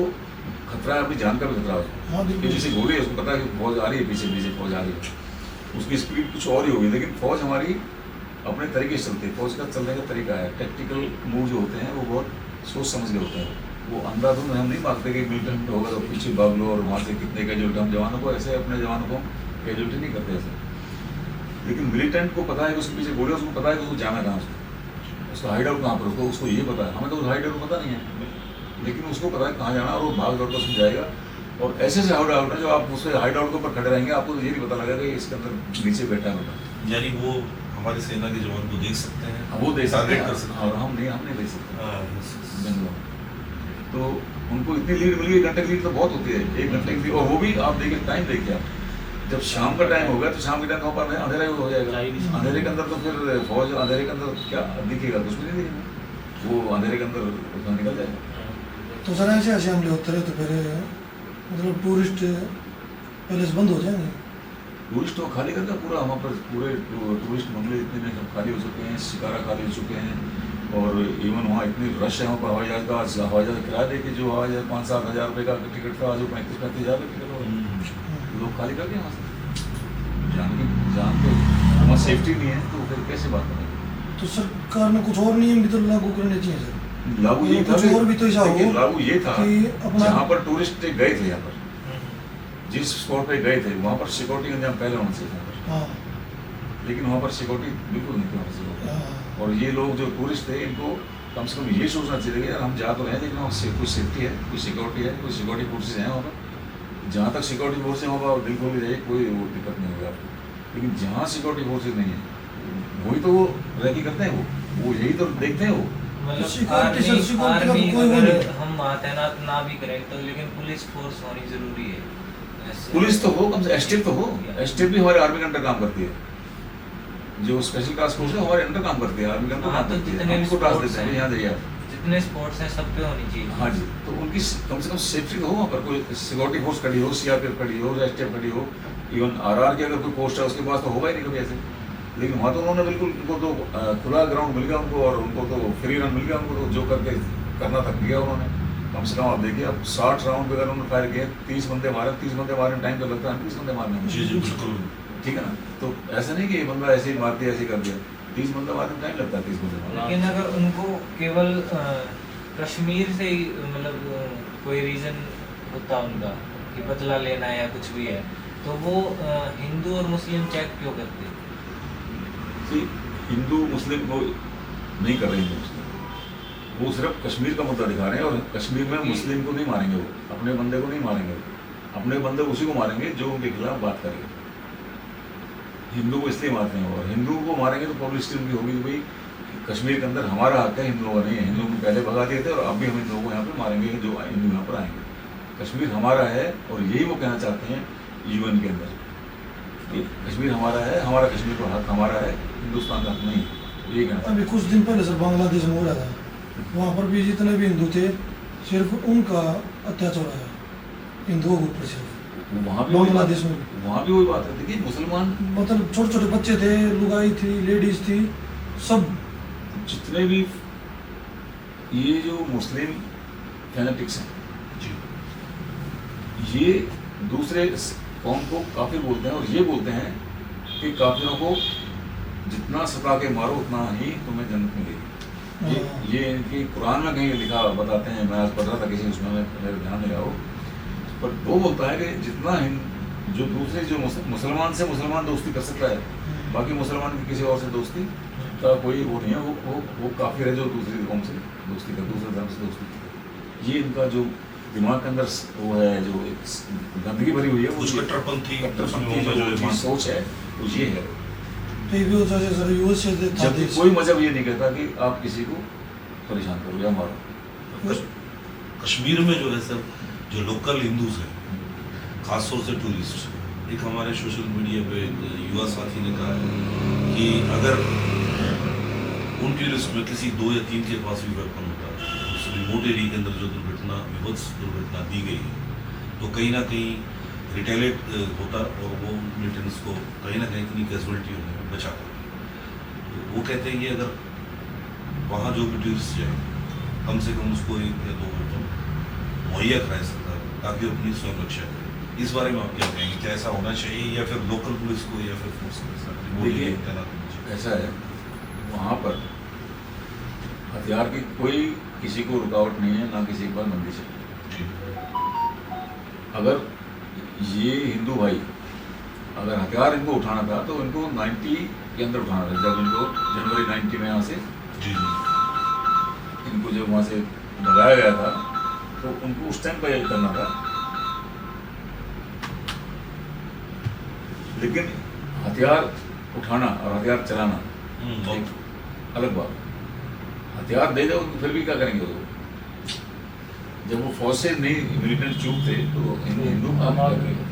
खतरा है, अपनी जान का भी खतरा है। हाँ, बिल्कुल। जैसे गोली है, उसको पता है कि फौज आ रही है, पीछे फौज आ रही है, उसकी स्पीड कुछ और ही होगी, लेकिन फौज हमारी अपने तरीके से चलती है। फौज का चलने का तरीका है, टैक्टिकल मूव जो होते हैं वो बहुत सोच समझ के होते हैं। वो अंधाधुंध हम नहीं मांगते कि मिलिटेंट होगा तो पीछे भाग लो और वहाँ से कितने कैजुअलिटी, हम जवानों को ऐसे अपने जवानों को कैजुअलिटी नहीं करते ऐसे। लेकिन मिलिटेंट को पता है कि उसके पीछे गोली, उसको पता है कि उसको जाना कहाँ, उसका हाइड आउट कहाँ पर, उसको ये पता है। हमें तो हाइड आउट पता नहीं है, लेकिन उसको पता है कहाँ जाना, और वो भाग दौड़ कर उसमें जाएगा। और ऐसे हाइड आउट है जो आप उसके हाइड आउट के ऊपर खड़े रहेंगे, आपको तो ये नहीं पता लगेगा कि इसके अंदर नीचे बैठा होगा। यानी वो हमारी सेना के जवान को देख सकते हैं, वो देख सकते टारगेट हैं कर सकते और हम नहीं देख सकते। हैं। बेंगलोर तो उनको इतनी लीड मिली, 1 घंटे की लीड तो बहुत होती है, 1 घंटे की। और वो भी आप देखिए टाइम देखिए, आप जब शाम का टाइम होगा तो शाम के टाइम वहाँ पर अंधेरा हो जाएगा। अंधेरे के अंदर तो फिर फौज अंधेरे के अंदर क्या दिखेगा, कुछ भी नहीं दिखेगा, वो अंधेरे के अंदर उसमें निकल जाएगा। तो सर ऐसे हमले होते रहे तो फिर मतलब टूरिस्ट पैलेस बंद हो जाएंगे? टूरिस्ट तो खाली करके पूरा, वहाँ पर पूरे टूरिस्ट बंगले इतने में सब खाली हो चुके हैं, शिकारा खाली हो चुके हैं। और इवन वहाँ इतनी रश है, वहाँ पर हवाई जहाज का किराया दे के जो हवाई जहाज 5-7 हज़ार रुपये का टिकट था, जो 35-35 हज़ार रुपये टिकट हो, लोग खाली करके वहाँ से जान के वहाँ सेफ्टी नहीं है, तो फिर कैसे बात करेंगे? तो सरकार ने कुछ और नियम भी तो लागू करने चाहिए सर। लागू ये था, कुछ और भी तो ऐसा हो लागू ये था कि अपना जहाँ पर टूरिस्ट गए थे, यहाँ पर जिस स्पॉट पे गए थे वहाँ पर सिक्योरिटी का इंतजाम पहले होना चाहिए था, हाँ लेकिन वहाँ पर सिक्योरिटी बिल्कुल नहीं थी वहाँ पर। हाँ, और ये लोग जो टूरिस्ट थे, इनको कम से कम ये सोचना चाहिए कि यार हम जा तो रहे हैं, लेकिन वहाँ से कोई सेफ्टी है, कोई सिक्योरिटी है, कोई सिक्योरिटी फोर्सेज हैं वहाँ पर। जहाँ तक सिक्योरिटी फोर्स है वहाँ पर बिल्कुल भी जाइए, कोई वो दिक्कत नहीं होगी आपको। लेकिन जहाँ सिक्योरिटी फोर्सेज नहीं है, वही तो वो रैकी करते हैं, वो यही तो देखते हैं वो। मतलब सिक्योरिटी का तो आर्मी कोई वो अगर नहीं। हम तैनात ना भी करें तो, लेकिन पुलिस फोर्स होनी जरूरी है। ऐसे- पुलिस तो हो, कम से एसटीएफ तो हो, एसटीएफ भी हमारे आर्मी के अंडर काम करती है। जो स्पेशल टास्क फोर्स है हमारे अंडर काम करती है, आर्मी के अंडर हाँ, काम तो करती है। जितने हमको टास्क sports देते हैं, हैं। यहाँ जाइए आप। जितने स्पोर्ट्स हैं सब पे होनी चाहिए। हाँ जी, तो उनकी कम से कम सेफ्टी तो हो, वहाँ पर कोई सिक्योरिटी फोर्स खड़ी हो, सीआरपीएफ खड़ी हो, एसटीएफ खड़ी हो, इवन आरआर की अगर कोई पोस्ट है उसके पास तो होगा ही नहीं कभी ऐसे। लेकिन वहाँ तो उन्होंने बिल्कुल, उनको तो खुला ग्राउंड मिल गया उनको, और उनको तो फ्री रन मिल गया उनको, तो जो करके करना था किया उन्होंने। कम से कम आप देखिए, अब 60 राउंड अगर उन्होंने फायर किए, 30 बंदे मारे, 30 बंदे मारने में टाइम तो लगता है 30 बंदे मारने में। जी जी बिल्कुल। ठीक है ना, तो ऐसा नहीं कि ये बंदा ऐसे ही मार दिया, ऐसे ही कर दिया, 30 बंदा मारने में टाइम लगता है, 30 बंदे मारने में। लेकिन अगर उनको केवल कश्मीर से ही मतलब कोई रीजन होता उनका कि बदला लेना है या कुछ भी है, तो वो हिंदू और मुस्लिम चेक क्यों करते? कि हिंदू मुस्लिम को नहीं कर रहे, हिंदू मुस्लिम वो सिर्फ कश्मीर का मुद्दा दिखा रहे हैं। और कश्मीर में मुस्लिम को नहीं मारेंगे, वो अपने बंदे को नहीं मारेंगे, अपने बंदे उसी को मारेंगे जो उनके खिलाफ बात करेंगे। हिंदू को इसलिए मारते हैं, और हिंदू को मारेंगे तो पब्लिसिटी उनकी होगी भाई कश्मीर के अंदर हमारा हक है, हिंदुओं का नहीं है। हिंदुओं को पहले भगा दिए थे और अब भी हम हिंदुओं को यहाँ पे मारेंगे जो हिंदू यहाँ पर आएंगे। कश्मीर हमारा है, और यही वो कहना चाहते हैं यूएन के अंदर कि कश्मीर हमारा है, हमारा कश्मीर का हक हमारा है, हिंदुस्तान का हक नहीं है, ये कहना चाहते अभी कुछ दिन पहले सर बांग्लादेश में हो रहा था, वहाँ पर भी जितने भी हिंदू थे सिर्फ उनका अत्याचार आया हिंदुओं के ऊपर सिर्फ। हैं। वहाँ भी बांग्लादेश में वहाँ भी वही बात है। देखिए मुसलमान मतलब छोटे छोटे बच्चे थे, लुगाई थी, लेडीज थी, सब जितने भी ये जो मुस्लिम फैनेटिक्स हैं, ये दूसरे कौम को काफिर बोलते हैं, और ये बोलते हैं कि काफिरों को जितना सता के मारो उतना ही तुम्हें जन्नत मिलेगी। ये इनकी कुरान में कहीं लिखा बताते हैं, मैं आज पढ़ रहा था किसी उसमें, मेरे ध्यान नहीं रहा हो, पर वो बोलता है कि जितना जो दूसरे जो मुसलमान से मुसलमान दोस्ती कर सकता है, बाकी मुसलमान की किसी और से दोस्ती का कोई वो नहीं है, वो काफिर है जो दूसरी कौम से दोस्ती कर, दूसरे धर्म से दोस्ती कर। ये इनका जो दिमाग के अंदर वो है, जो एक गंदगी भरी हुई है, वो कुछ कट्टरपंथी जो सोच है वो ये है। तो ये भी होता है सर, यूएस से देता जबकि कोई मजहब ये नहीं कहता कि आप किसी को परेशान करो या मारो। कश्मीर में जो है सर, जो लोकल हिंदूज हैं, खासतौर से टूरिस्ट, एक हमारे सोशल मीडिया पे एक युवा साथी ने कहा कि अगर उन टूरिस्ट में किसी 2 या 3 के पास भी वेपन होता है, उस रिमोट एरिया के अंदर जो दुर्घटना, विभत्स दुर्घटना दी गई है, तो कहीं ना कहीं रिटेलेट होता और वो मिलिटेंट्स को कहीं ना कहीं इतनी कैजुअलिटी होने में बचाता। तो वो कहते हैं कि अगर वहाँ जो भी टूरिस्ट जाए, कम से कम उसको 1 या 2 वेपन मुहैया कराए सरकार, ताकि अपनी स्वयं रक्षा करे। इस बारे में आप क्या कहेंगे, क्या ऐसा होना चाहिए या फिर लोकल पुलिस को या फिर फोर्स के साथ देखिए, तैनात होना चाहिए? ऐसा है, वहाँ पर हथियार की कोई किसी को रुकावट नहीं है, ना किसी के पास बंदिश है। अगर ये हिंदू भाई अगर हथियार इनको उठाना था तो इनको 90 के अंदर उठाना था, जब इनको जनवरी 90 में यहाँ से इनको जब वहाँ से भगाया गया था, तो उनको उस टाइम पर यही करना था। लेकिन हथियार उठाना और हथियार चलाना एक अलग बात। हथियार दे दो तो फिर भी क्या करेंगे वो? जब वो फौज से नहीं मिलिटेंट चूक थे तो हिंदू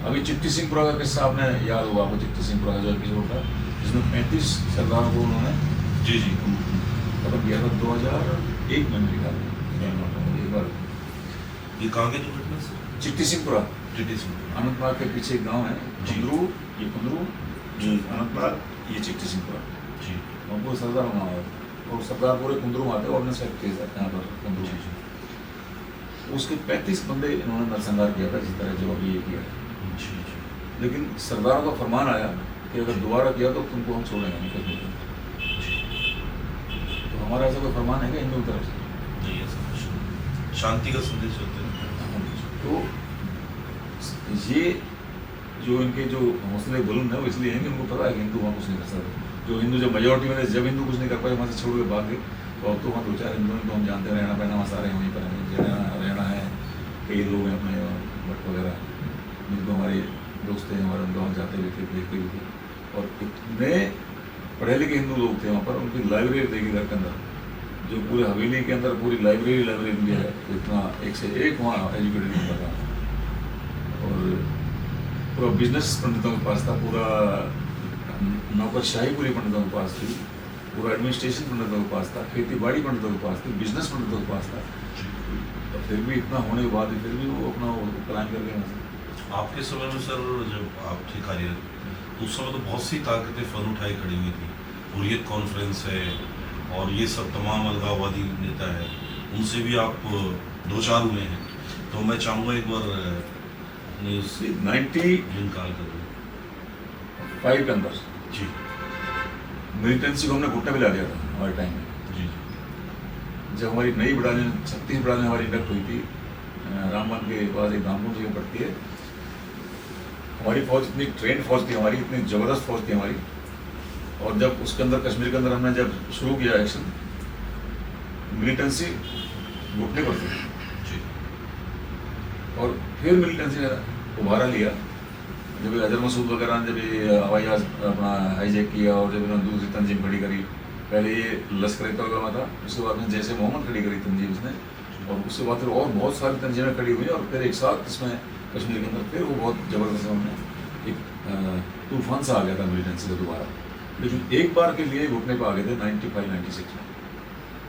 अभी चिट्टी सिंहपुरा का किस्सा आपने याद होगा आपको, चिट्टी सिंहपुरा का जो एपिसोड था जिसमें 35 सरदारों को उन्होंने खत्म किया था 2001 में मेरे ख्याल में। एक बार ये कहाँ के दुर्घटना से? चिट्टी सिंहपुरा TTC अनंतनाग के पीछे एक गाँव है, कुंदरू, ये अनंतनाग, ये चिट्टी सिंहपुरा जी, और वो सरदार गाँव है, और सरदार पूरे कुंदरू आते हैं, ऑर्डिनेंस एक्ट केस है यहाँ पर कुंदरू। उसके 35 बंदे इन्होंने नरसंहार किया था, इसी तरह जो अभी ये किया। लेकिन सरदारों का फरमान आया कि अगर दोबारा किया तो तुमको हम छोड़ेंगे नहीं कभी। तो हमारा ऐसा कोई फरमान है क्या हिंदू की तरफ से? नहीं, ऐसा कुछ शांति का संदेश होता है। तो ये जो इनके जो हौसले बुलंद है वो इसलिए हैं कि उनको पता है कि हिंदू वहाँ कुछ नहीं कर सकते। जो हिंदू जब मेजोरिटी में जब हिंदू कुछ नहीं कर पाए, वहाँ से छोड़ के भाग गए, तो अब तो वहाँ 2-4 हिंदू तो हम जानते हैं, रहना पहना वहाँ सारे वहीं पर हैं, रहना है, कई लोग हैं अपने भट्ट वगैरह जिनको हमारे दोस्त थे, हमारे उनके वहाँ जाते हुए थे, देखते हुए थे, और इतने पढ़े लिखे हिंदू लोग थे वहाँ पर। उनकी लाइब्रेरी देखी घर के अंदर, जो पूरे हवेली के अंदर पूरी लाइब्रेरी भी है, तो इतना एक से एक वहाँ एजुकेटेड नहीं था। और पूरा बिजनेस पंडितों के पास था, पूरा नौकरशाही पूरी पंडितों के पास थी, पूरा एडमिनिस्ट्रेशन पंडितों के पास था, खेती बाड़ी पंडितों के पास थी, बिजनेस पंडितों के पास था। तो फिर भी इतना होने के बाद भी फिर भी वो अपना प्लान कर गए वहाँ से। आपके समय में सर जब आप थे कार्यरत, तो उस समय तो बहुत सी ताकतें फन उठाई खड़ी हुई थी, हुर्रियत कॉन्फ्रेंस है और ये सब तमाम अलगाववादी नेता है, उनसे भी आप 2-4 हुए हैं। तो मैं चाहूँगा एक बार अपने उस 95 के अंदर जी मिलिटेंसी को हमने घुटना भी ला दिया था हमारे टाइम में। जी जब हमारी नई बटालियन 36 बटालियन हमारी इंडक्ट हुई थी, रामबन के पास एक रामपुर जगह पड़ती है, हमारी फौज इतनी ट्रेंड फौज थी, हमारी इतनी ज़बरदस्त फौज थी हमारी। और जब उसके अंदर कश्मीर के अंदर हमने जब शुरू किया एक्शन, मिलिटेंसी घुटने पर थी, और फिर मिलिटेंसी ने उभारा लिया जब अजहर मसूद वगैरह ने जब ये हवाई जहाज अपना हाईजैक किया, और जब इन्होंने दूसरी तंजीम खड़ी करी। पहले ये लश्कर तैयबा था, उसके बाद में जैसे मोहम्मद खड़ी करी तंजीम उसने, और उसके बाद फिर और बहुत सारी तंजीमें खड़ी हुई, और फिर एक साथ इसमें कश्मीर के अंदर फिर वो बहुत ज़बरदस्त हमने एक तूफान सा आ गया था मिलिटेंसी का दोबारा। लेकिन एक बार के लिए घुटने पर आ गए थे 95-96 में,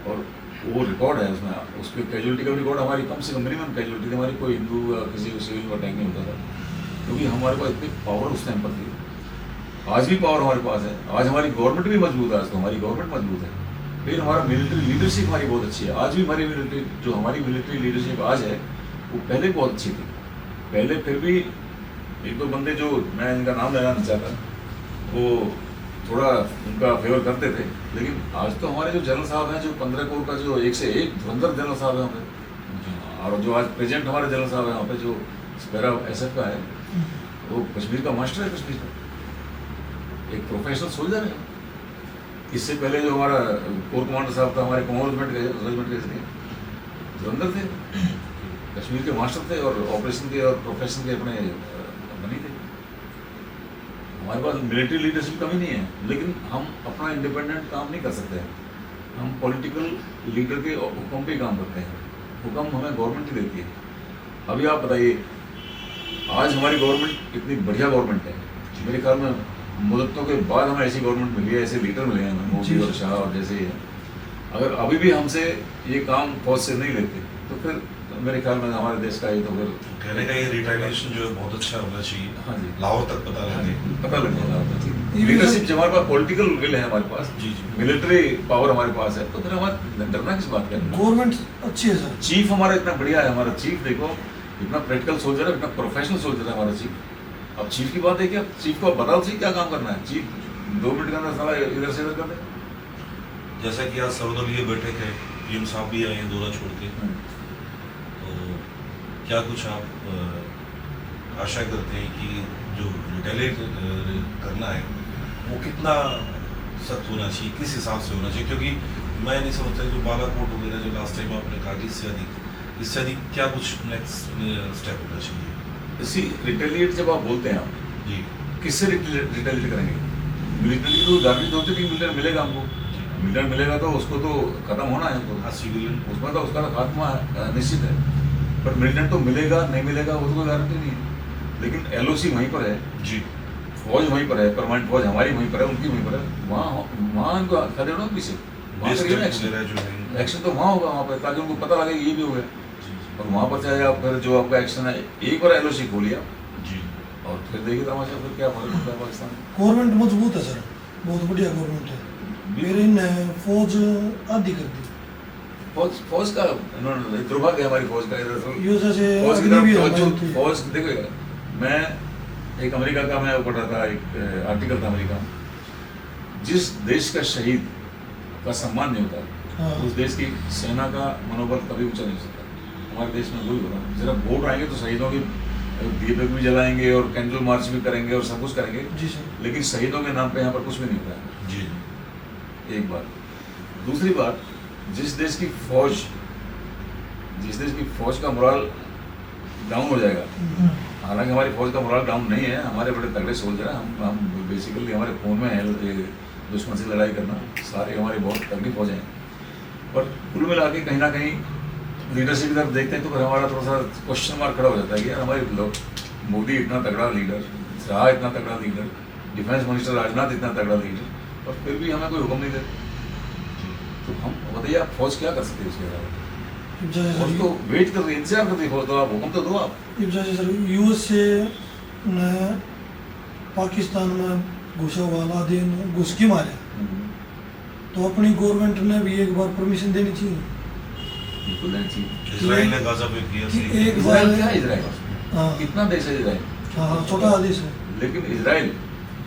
और वो रिकॉर्ड है उसमें, उस पर कैजुअलिटी का रिकॉर्ड हमारी कम से कम मिनिमम कैजुअलिटी थी हमारी, कोई हिंदू या किसी सिविल को अटैक नहीं होता था, क्योंकि हमारे पास इतनी पावर उस टाइम पर थी। आज भी पावर हमारे पास है, आज हमारी गवर्नमेंट भी मजबूत है, आज तो हमारी गवर्नमेंट मजबूत है। फिर हमारा मिलिट्री लीडरशिप हमारी बहुत अच्छी है, आज भी हमारी मिलिट्री जो हमारी मिलिट्री लीडरशिप आज है वो पहले बहुत अच्छी थी। पहले फिर भी 1-2 बंदे जो मैं इनका नाम लेना नहीं चाहता, वो और थोड़ा उनका फेवर करते थे। लेकिन आज तो हमारे जो जनरल साहब हैं, जो 15 कोर का जो एक से एक धुरंधर जनरल साहब है वहाँ पे, और जो आज प्रेजेंट हमारे जनरल साहब है वहाँ पे, जो स्पेरा SF का है, वो कश्मीर का मास्टर है, कश्मीर का एक प्रोफेशनल सोल्जर है। इससे पहले जो हमारा कोर कमांडर साहब था, हमारे कमांड रेजिमेंट के धुरंधर थे, कश्मीर के मास्टर थे और ऑपरेशन के और प्रोफेशन के अपने बनी थे। हमारे पास मिलिट्री लीडरशिप कमी नहीं है, लेकिन हम अपना इंडिपेंडेंट काम नहीं कर सकते हैं। हम पॉलिटिकल लीडर के हुक्म पे काम करते हैं, हुक्म हमें गवर्नमेंट ही देती है। अभी आप बताइए, आज हमारी गवर्नमेंट इतनी बढ़िया गवर्नमेंट है, मेरे ख्याल में मुद्दतों के बाद हमें ऐसी गवर्नमेंट मिली है, ऐसे लीडर मिले हैं मोदी और शाह और जैसे ही है। अगर अभी भी हमसे ये काम फौज से नहीं लेते तो फिर मेरे ख्याल में हमारे देश का ये तो फिर कहने का ये रिटायरेशन जो है बहुत अच्छा होना चाहिए। हाँ जी, लाहौर तक पता लगे। पता लगेगा। लीडरशिप जब हमारे पास पॉलिटिकल विल है, हमारे पास जी जी मिलिट्री पावर हमारे पास है, तो फिर हमारे डरना किस बात का है? गवर्नमेंट अच्छी है सर। चीफ हमारा इतना बढ़िया है, हमारा चीफ देखो इतना प्रैक्टिकल सोल्जर है, इतना प्रोफेशनल सोल्जर है हमारा चीफ। अब चीफ की बात है क्या, चीफ को बताओ चाहिए क्या काम करना है, चीफ 2 मिनट के अंदर साला इधर से इधर कर दे। जैसा कि आज सर्वदलीय बैठक है, PM साहब भी आए हैं दौरा छोड़ के, तो क्या कुछ आप आशा करते हैं कि जो रिटेलिएट करना है वो कितना सख्त होना चाहिए, किस हिसाब से होना चाहिए? क्योंकि मैं नहीं समझता जो बालाकोट वगैरह जो लास्ट टाइम आपने कहा कि इससे अधिक क्या कुछ नेक्स्ट स्टेप होना चाहिए? इसी रिटेलिएट जब आप बोलते हैं, आप जी किससे रिटेलिएट करेंगे? मिलिट्री तो गारंटी दो से 3 मिलियन मिलेगा हमको, मिलियन मिलेगा तो उसको तो खत्म होना है हमको। हाँ, सिविलियन उसमें तो उसका तो खात्मा निश्चित है, पर मिलिटेंट तो मिलेगा नहीं मिलेगा वो तो कोई गारंटी नहीं है। लेकिन LOC वहीं पर है जी, फौज वहीं पर है, परमानेंट फौज हमारी वहीं पर है, उनकी वहीं पर है। वहाँ उनको खदेड़ो ना पीछे, वहाँ बेस करिए ना कैंप एक्शन। वगैरह जो है एक्शन तो वहाँ होगा वहाँ पर, ताकि उनको पता लगे कि ये भी हो गया। और वहाँ पर चाहे आप फिर जो आपका एक्शन है, एक बार LOC खोलिए जी, और फिर देखिए तमाशा, फिर क्या फर्क होता है पाकिस्तान में। गवर्नमेंट मजबूत है सर, बहुत बढ़िया गवर्नमेंट है। मेरे इन फौज आधी कर दी। फौज का इन्होंने दुर्भाग्य है हमारी फौज का। इधर ये जैसे फौज की अग्नि भी तरफ हमारी थी। फौज देखो, मैं एक अमेरिका का मैं पढ़ रहा था, एक आर्टिकल था अमेरिका में, जिस देश का शहीद का सम्मान नहीं होता हाँ। उस देश की सेना का मनोबल कभी ऊंचा नहीं हो सकता। हमारे देश में वही हो रहा है। जरा वोट आएंगे तो शहीदों की दीपक भी जलाएंगे और कैंडल मार्च भी करेंगे और सब कुछ करेंगे, जी सर। लेकिन शहीदों के नाम पे यहाँ पर कुछ भी नहीं होता है। जी, एक बात। दूसरी बात, जिस देश की फौज का मोरल डाउन हो जाएगा, हालांकि हमारी फौज का मोरल डाउन नहीं है, हमारे बड़े तगड़े सोल्जर हैं, हम बेसिकली हमारे खून में है दुश्मन से लड़ाई करना, सारे हमारे बहुत तगड़ी फौजें हैं। पर कुल मिला के कहीं ना कहीं लीडरशिप की तरफ देखते हैं तो फिर हमारा थोड़ा सा क्वेश्चन मार्क खड़ा हो जाता है कि यार हमारे लोग, मोदी इतना तगड़ा लीडर, शाह इतना तगड़ा लीडर, डिफेंस मिनिस्टर राजनाथ इतना तगड़ा लीडर, और फिर भी हमें कोई हुक्म नहीं देते। तो हम बताइए आप फौज क्या कर सकते हैं उसके अलावा? जैसे फौज तो वेट कर रही है, इंतजार कर रही है फौज, तो आप हुक्म तो दो आप। जैसे सर US से ने पाकिस्तान में घुसा हुआ लादेन घुस के मारे, तो अपनी गवर्नमेंट ने भी एक बार परमिशन देनी चाहिए बिल्कुल नहीं चाहिए। इजराइल ने गाजा पे किया कि सही। एक इजराइल क्या है? बार। इजराइल हाँ कितना देश है इजराइल? हाँ, छोटा आदेश है। लेकिन इजराइल,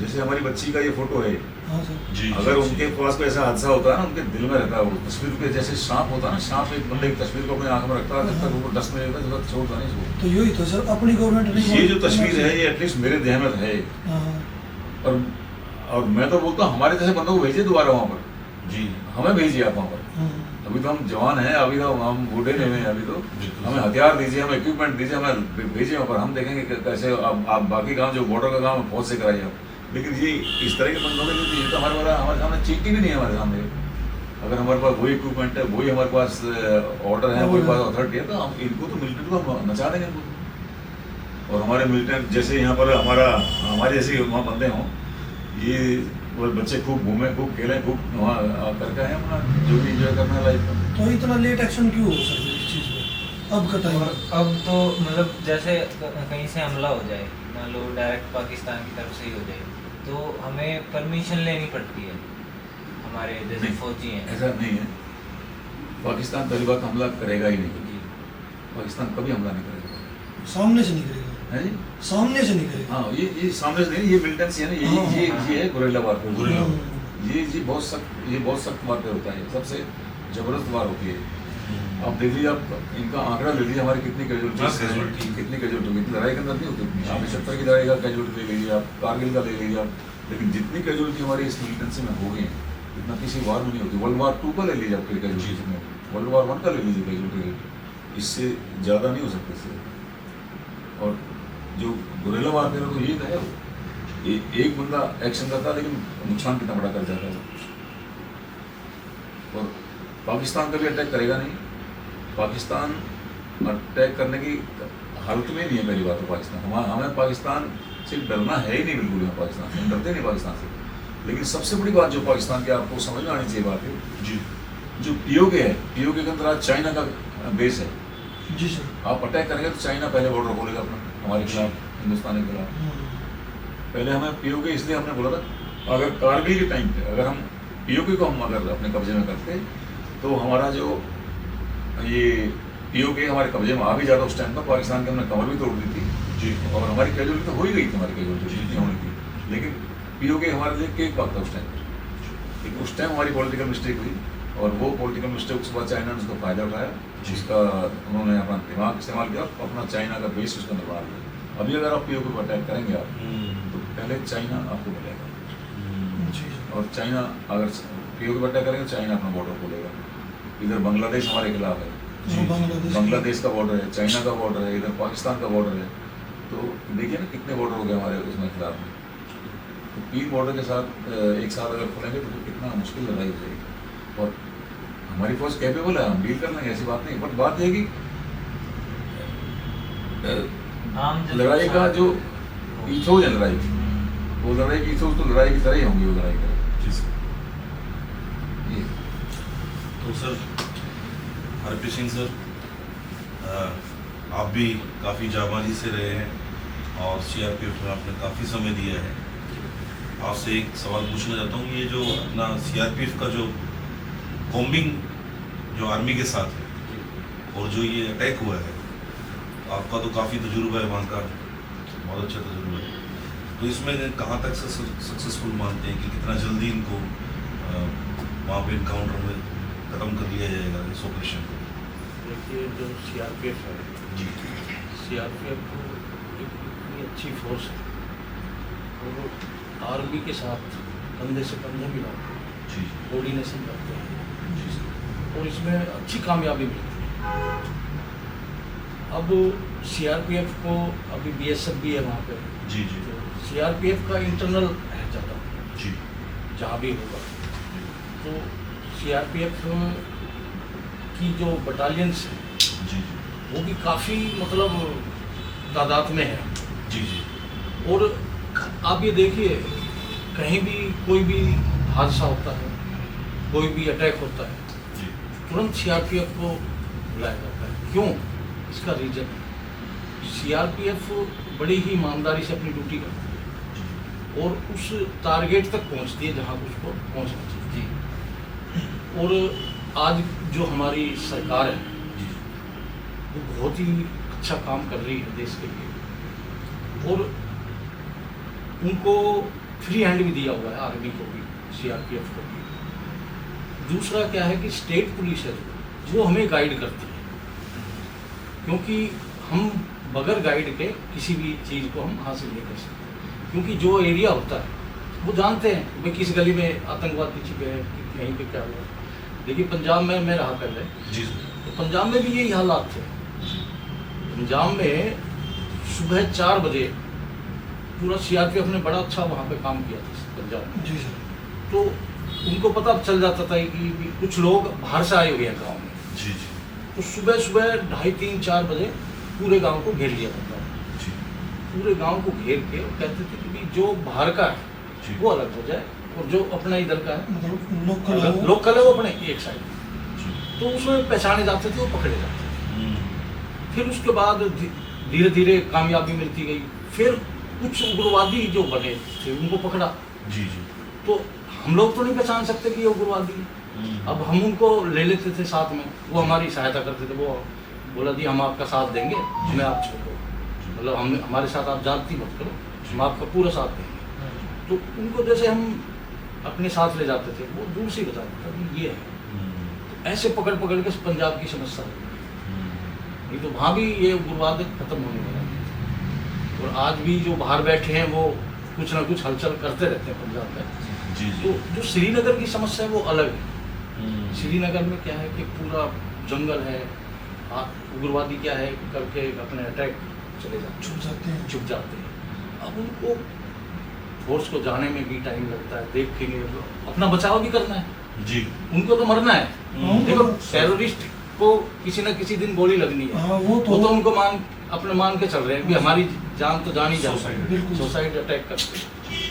जैसे हमारी बच्ची का ये फोटो है, हाँ सर। जी, अगर जी, उनके पास कोई ऐसा हादसा होता है ना, उनके दिल में रहता है वो तस्वीर के, जैसे सांप होता है ना, सांप एक बंदे की तस्वीर को अपनी आंख में रखता है, जब तक वो डस्ट में रहता है जब तक छोड़ता नहीं इसको। तो यही तो सर अपनी गवर्नमेंट ने ये जो तस्वीर है ये एटलीस्ट मेरे देह में है। हाँ, और मैं तो बोलता हूँ हमारे जैसे बंदों को भेजिए दोबारा वहाँ पर, जी, हमें भेजिए आप वहाँ पर। हाँ, अभी तो हम जवान हैं, अभी तो हम बूढ़े नहीं हुए हैं, अभी तो बिल्कुल। हमें हथियार दीजिए, हमें इक्विपमेंट दीजिए, हमें भेजिए वहाँ पर, हम देखेंगे कि कैसे आप बाकी काम जो बॉर्डर का काम है फौज से कराइए आप। लेकिन ये इस तरह के बंदों के लिए ये तो हमारे सामने चीटी भी नहीं है हमारे सामने। अगर हमारे पास वही इक्विपमेंट है, वही हमारे पास ऑर्डर है, वही पास अथॉरिटी है, तो हम इनको तो मिलिट्री को हम नचा देंगे इनको। और हमारे मिलिट्री जैसे यहाँ पर हमारे जैसे वहाँ बंदे हों, ये वो बच्चे खूब घूमें, खूब खेलें, खूब वहाँ करके आए अपना जो भी इंजॉय करना है लाइफ में। तो इतना लेट एक्शन क्यों हो सर इस चीज़ में? अब का टाइम और अब तो मतलब जैसे कहीं से हमला हो जाए, मान लो डायरेक्ट पाकिस्तान की तरफ से ही हो जाए, तो हमें परमिशन लेनी पड़ती है, हमारे जैसे नहीं, फौजी हैं। ऐसा नहीं है। पाकिस्तान पहली बात हमला करेगा ही नहीं, पाकिस्तान कभी हमला नहीं करेगा। सामने से नहीं करेगा। है जी। सामने से नहीं करेगा। हाँ, ये सामने से नहीं, ये मिलिटेंसी है ना, ये है गुरिल्ला वारफेयर। गुरिल्ला। ये बहुत सख्त वारफेयर होता है, सबसे जबरदस्त वार होती है। आप देख लीजिए, आप इनका आंकड़ा ले लीजिए, हमारी कितनी कैजुअलिटी होगी। लड़ाई के अंदर नहीं होती इतनी। आप 70 की लड़ाई का कैजुअलिटी ले लीजिए, आप कारगिल का ले लीजिए आप, लेकिन जितनी कैजुअलिटी हमारी इस मिलिटेंसी में हो गई है, इतना किसी वार में नहीं होती। वर्ल्ड वार 2 का ले लीजिए आप कैजुअलिटी में, वर्ल्ड वार 1 का ले लीजिए कैजुअलिटी, इससे ज़्यादा नहीं हो सकते इससे। और जो गुरिल्ला वारफेयर है, तो ये है वो एक बंदा एक्शन करता है, लेकिन नुकसान कितना बड़ा कर जाता है। और पाकिस्तान कभी अटैक करेगा नहीं। पाकिस्तान अटैक करने की हालत में नहीं है। पहली बात तो पाकिस्तान, हमें पाकिस्तान से डरना है ही नहीं, बिल्कुल भी। पाकिस्तान से हम डरते नहीं पाकिस्तान से। लेकिन सबसे बड़ी बात जो पाकिस्तान की आपको समझ में आनी चाहिए बात है जी, जो पीओके है, पीओके के अंदर आज चाइना का बेस है। जी सर। आप अटैक करेंगे तो चाइना पहले बॉर्डर खोलेगा अपना हमारे खिलाफ, हिंदुस्तान के खिलाफ। पहले हमें पीओके, इसलिए हमने बोला था अगर कारगिल के टाइम पे अगर हम पीओके को हम अगर अपने कब्जे में करते तो हमारा जो ये पीओके हमारे कब्जे में आ भी जाता उस टाइम पर, पाकिस्तान की हमने कमर भी तोड़ दी थी जी, और हमारी कैजुअलिटी तो हो ही गई थी, हमारी कैजुअलिटी जी, जितनी होनी थी। लेकिन पीओके हमारे लिए केक पाक था उस टाइम पर। लेकिन उस टाइम हमारी पॉलिटिकल मिस्टेक हुई, और वो पॉलिटिकल मिस्टेक उसके बाद चाइना ने उसका फ़ायदा उठाया, जिसका उन्होंने अपना दिमाग इस्तेमाल किया, अपना चाइना का बेस उसका निर्माण किया। अभी अगर आप पीओके को अटैक करेंगे आप, तो पहले चाइना आपको मिलेगा। जी और चाइना अगर पीओके को अटैक करेंगे, चाइना अपना बॉर्डर खोलेगा। इधर बांग्लादेश हमारे खिलाफ है, बांग्लादेश का बॉर्डर है, चाइना का बॉर्डर है, इधर पाकिस्तान का बॉर्डर है। तो देखिए ना कितने बॉर्डर हो गए हमारे उसमें खिलाफ में। तो 3 बॉर्डर के साथ एक साथ अगर खुलेंगे तो फिर कितना मुश्किल लड़ाई हो जाएगी। और हमारी फौज कैपेबल है, हम डील कर लेंगे, ऐसी बात नहीं। बट बात यह है कि लड़ाई का जो ईथोस है, लड़ाई वो लड़ाई की ईथोस तो लड़ाई की तरह ही होंगी, वो लड़ाई का जी सर। ये। तो सर हरप्रीत सिंह सर, आप भी काफ़ी जाबाजी से रहे हैं और सीआरपीएफ में आपने काफ़ी समय दिया है। आपसे एक सवाल पूछना चाहता हूँ, ये जो अपना सीआरपीएफ का जो कॉम्बिंग जो आर्मी के साथ है और जो ये अटैक हुआ है, आपका तो काफ़ी तजुर्बा है वहाँ का, बहुत अच्छा तजुर्बा है। तो इसमें कहाँ तक सक्सेसफुल मानते हैं कि कितना जल्दी इनको वहाँ पे इनकाउंटर में ख़त्म कर लिया जाएगा इस ऑपरेशन को? देखिए, जो सीआरपीएफ है जी, सीआरपीएफ इतनी अच्छी फोर्स है, और आर्मी के साथ कंधे से कंधे मिलाते हैं, जी, कोऑर्डिनेशन करते हैं, जी सर। और इसमें अच्छी कामयाबी मिलती है। अब सीआरपीएफ को अभी बीएसएफ भी है वहाँ पे, जी जी तो सीआरपीएफ का इंटरनल है ज़्यादा, जी जहाँ भी होगा। तो सीआरपीएफ की जो बटालियंस हैं जी वो भी काफ़ी मतलब तादाद में है। जी जी और आप ये देखिए, कहीं भी कोई भी हादसा होता है, कोई भी अटैक होता है, जी तुरंत सीआरपीएफ को बुलाया जाता है। क्यों? इसका रीजन, सीआरपीएफ बड़ी ही ईमानदारी से अपनी ड्यूटी करती है और उस टारगेट तक पहुंचती है जहां उसको पहुंचना चाहिए। और आज जो हमारी सरकार है जी वो बहुत ही अच्छा काम कर रही है देश के लिए, और उनको फ्री हैंड भी दिया हुआ है, आर्मी को भी, सीआरपीएफ को भी। दूसरा क्या है कि स्टेट पुलिस है वो हमें गाइड करती है, क्योंकि हम बगैर गाइड के किसी भी चीज़ को हम हासिल नहीं कर सकते। क्योंकि जो एरिया होता है वो जानते हैं भाई किस गली में आतंकवादी छिपे हैं, कहीं पे क्या हुआ। देखिए, पंजाब में मैं रहा पहले, जी सर। तो पंजाब में भी यही हालात थे। पंजाब में सुबह 4 बजे पूरा सीआरपीएफ ने बड़ा अच्छा वहाँ पे काम किया था पंजाब में। जी सर। तो उनको पता चल जाता था कि कुछ लोग बाहर से आए हुए हैं गाँव में, जी जी तो सुबह सुबह 2:30, 3, 4 बजे पूरे गांव को घेर लिया जाता है। जी पूरे गांव को घेर के कहते थे कि जो बाहर का है जी वो अलग हो जाए और जो अपना इधर का है मतलब लोकल लोकल है वो अपने एक साइड। जी। तो उसमें पहचाने जाते थे, वो पकड़े जाते थे। फिर उसके बाद धीरे धीरे कामयाबी मिलती गई। फिर कुछ उग्रवादी जो बने थे उनको पकड़ा। जी जी तो हम लोग तो नहीं पहचान सकते कि ये उग्रवादी है। अब हम उनको ले लेते थे साथ में, वो हमारी सहायता करते थे। वो बोला दी हम आपका साथ देंगे, हमें आप छोड़ो, मतलब हम हमारे साथ आप जाती मत करो, हम आपका पूरा साथ देंगे। तो उनको जैसे हम अपने साथ ले जाते थे, वो दूर से ही बताते थे कि ये है। तो ऐसे पकड़ पकड़ के पंजाब की समस्या हो गई। नहीं तो वहाँ भी ये उग्रवाद खत्म होने वाला है। और आज भी जो बाहर बैठे हैं वो कुछ ना कुछ हलचल करते रहते हैं पंजाब में। जी तो जी जो श्रीनगर की समस्या है वो अलग है। श्रीनगर में क्या है कि पूरा जंगल है, उग्रवादी क्या है करके अपने अटैक चले जाते छुप जाते हैं। छुप जाते हैं। अब उनको फोर्स को जाने में भी टाइम लगता है, देखेंगे अपना बचाव भी करना है, जी उनको तो मरना है। हाँ, देखो वो- टेररिस्ट को किसी न किसी दिन गोली लगनी है, हाँ, वो तो उनको अपने मान के चल रहे हैं कि हमारी जान तो जान ही जाती Suicide. है, बिल्कुल। सुसाइड अटैक करते हैं।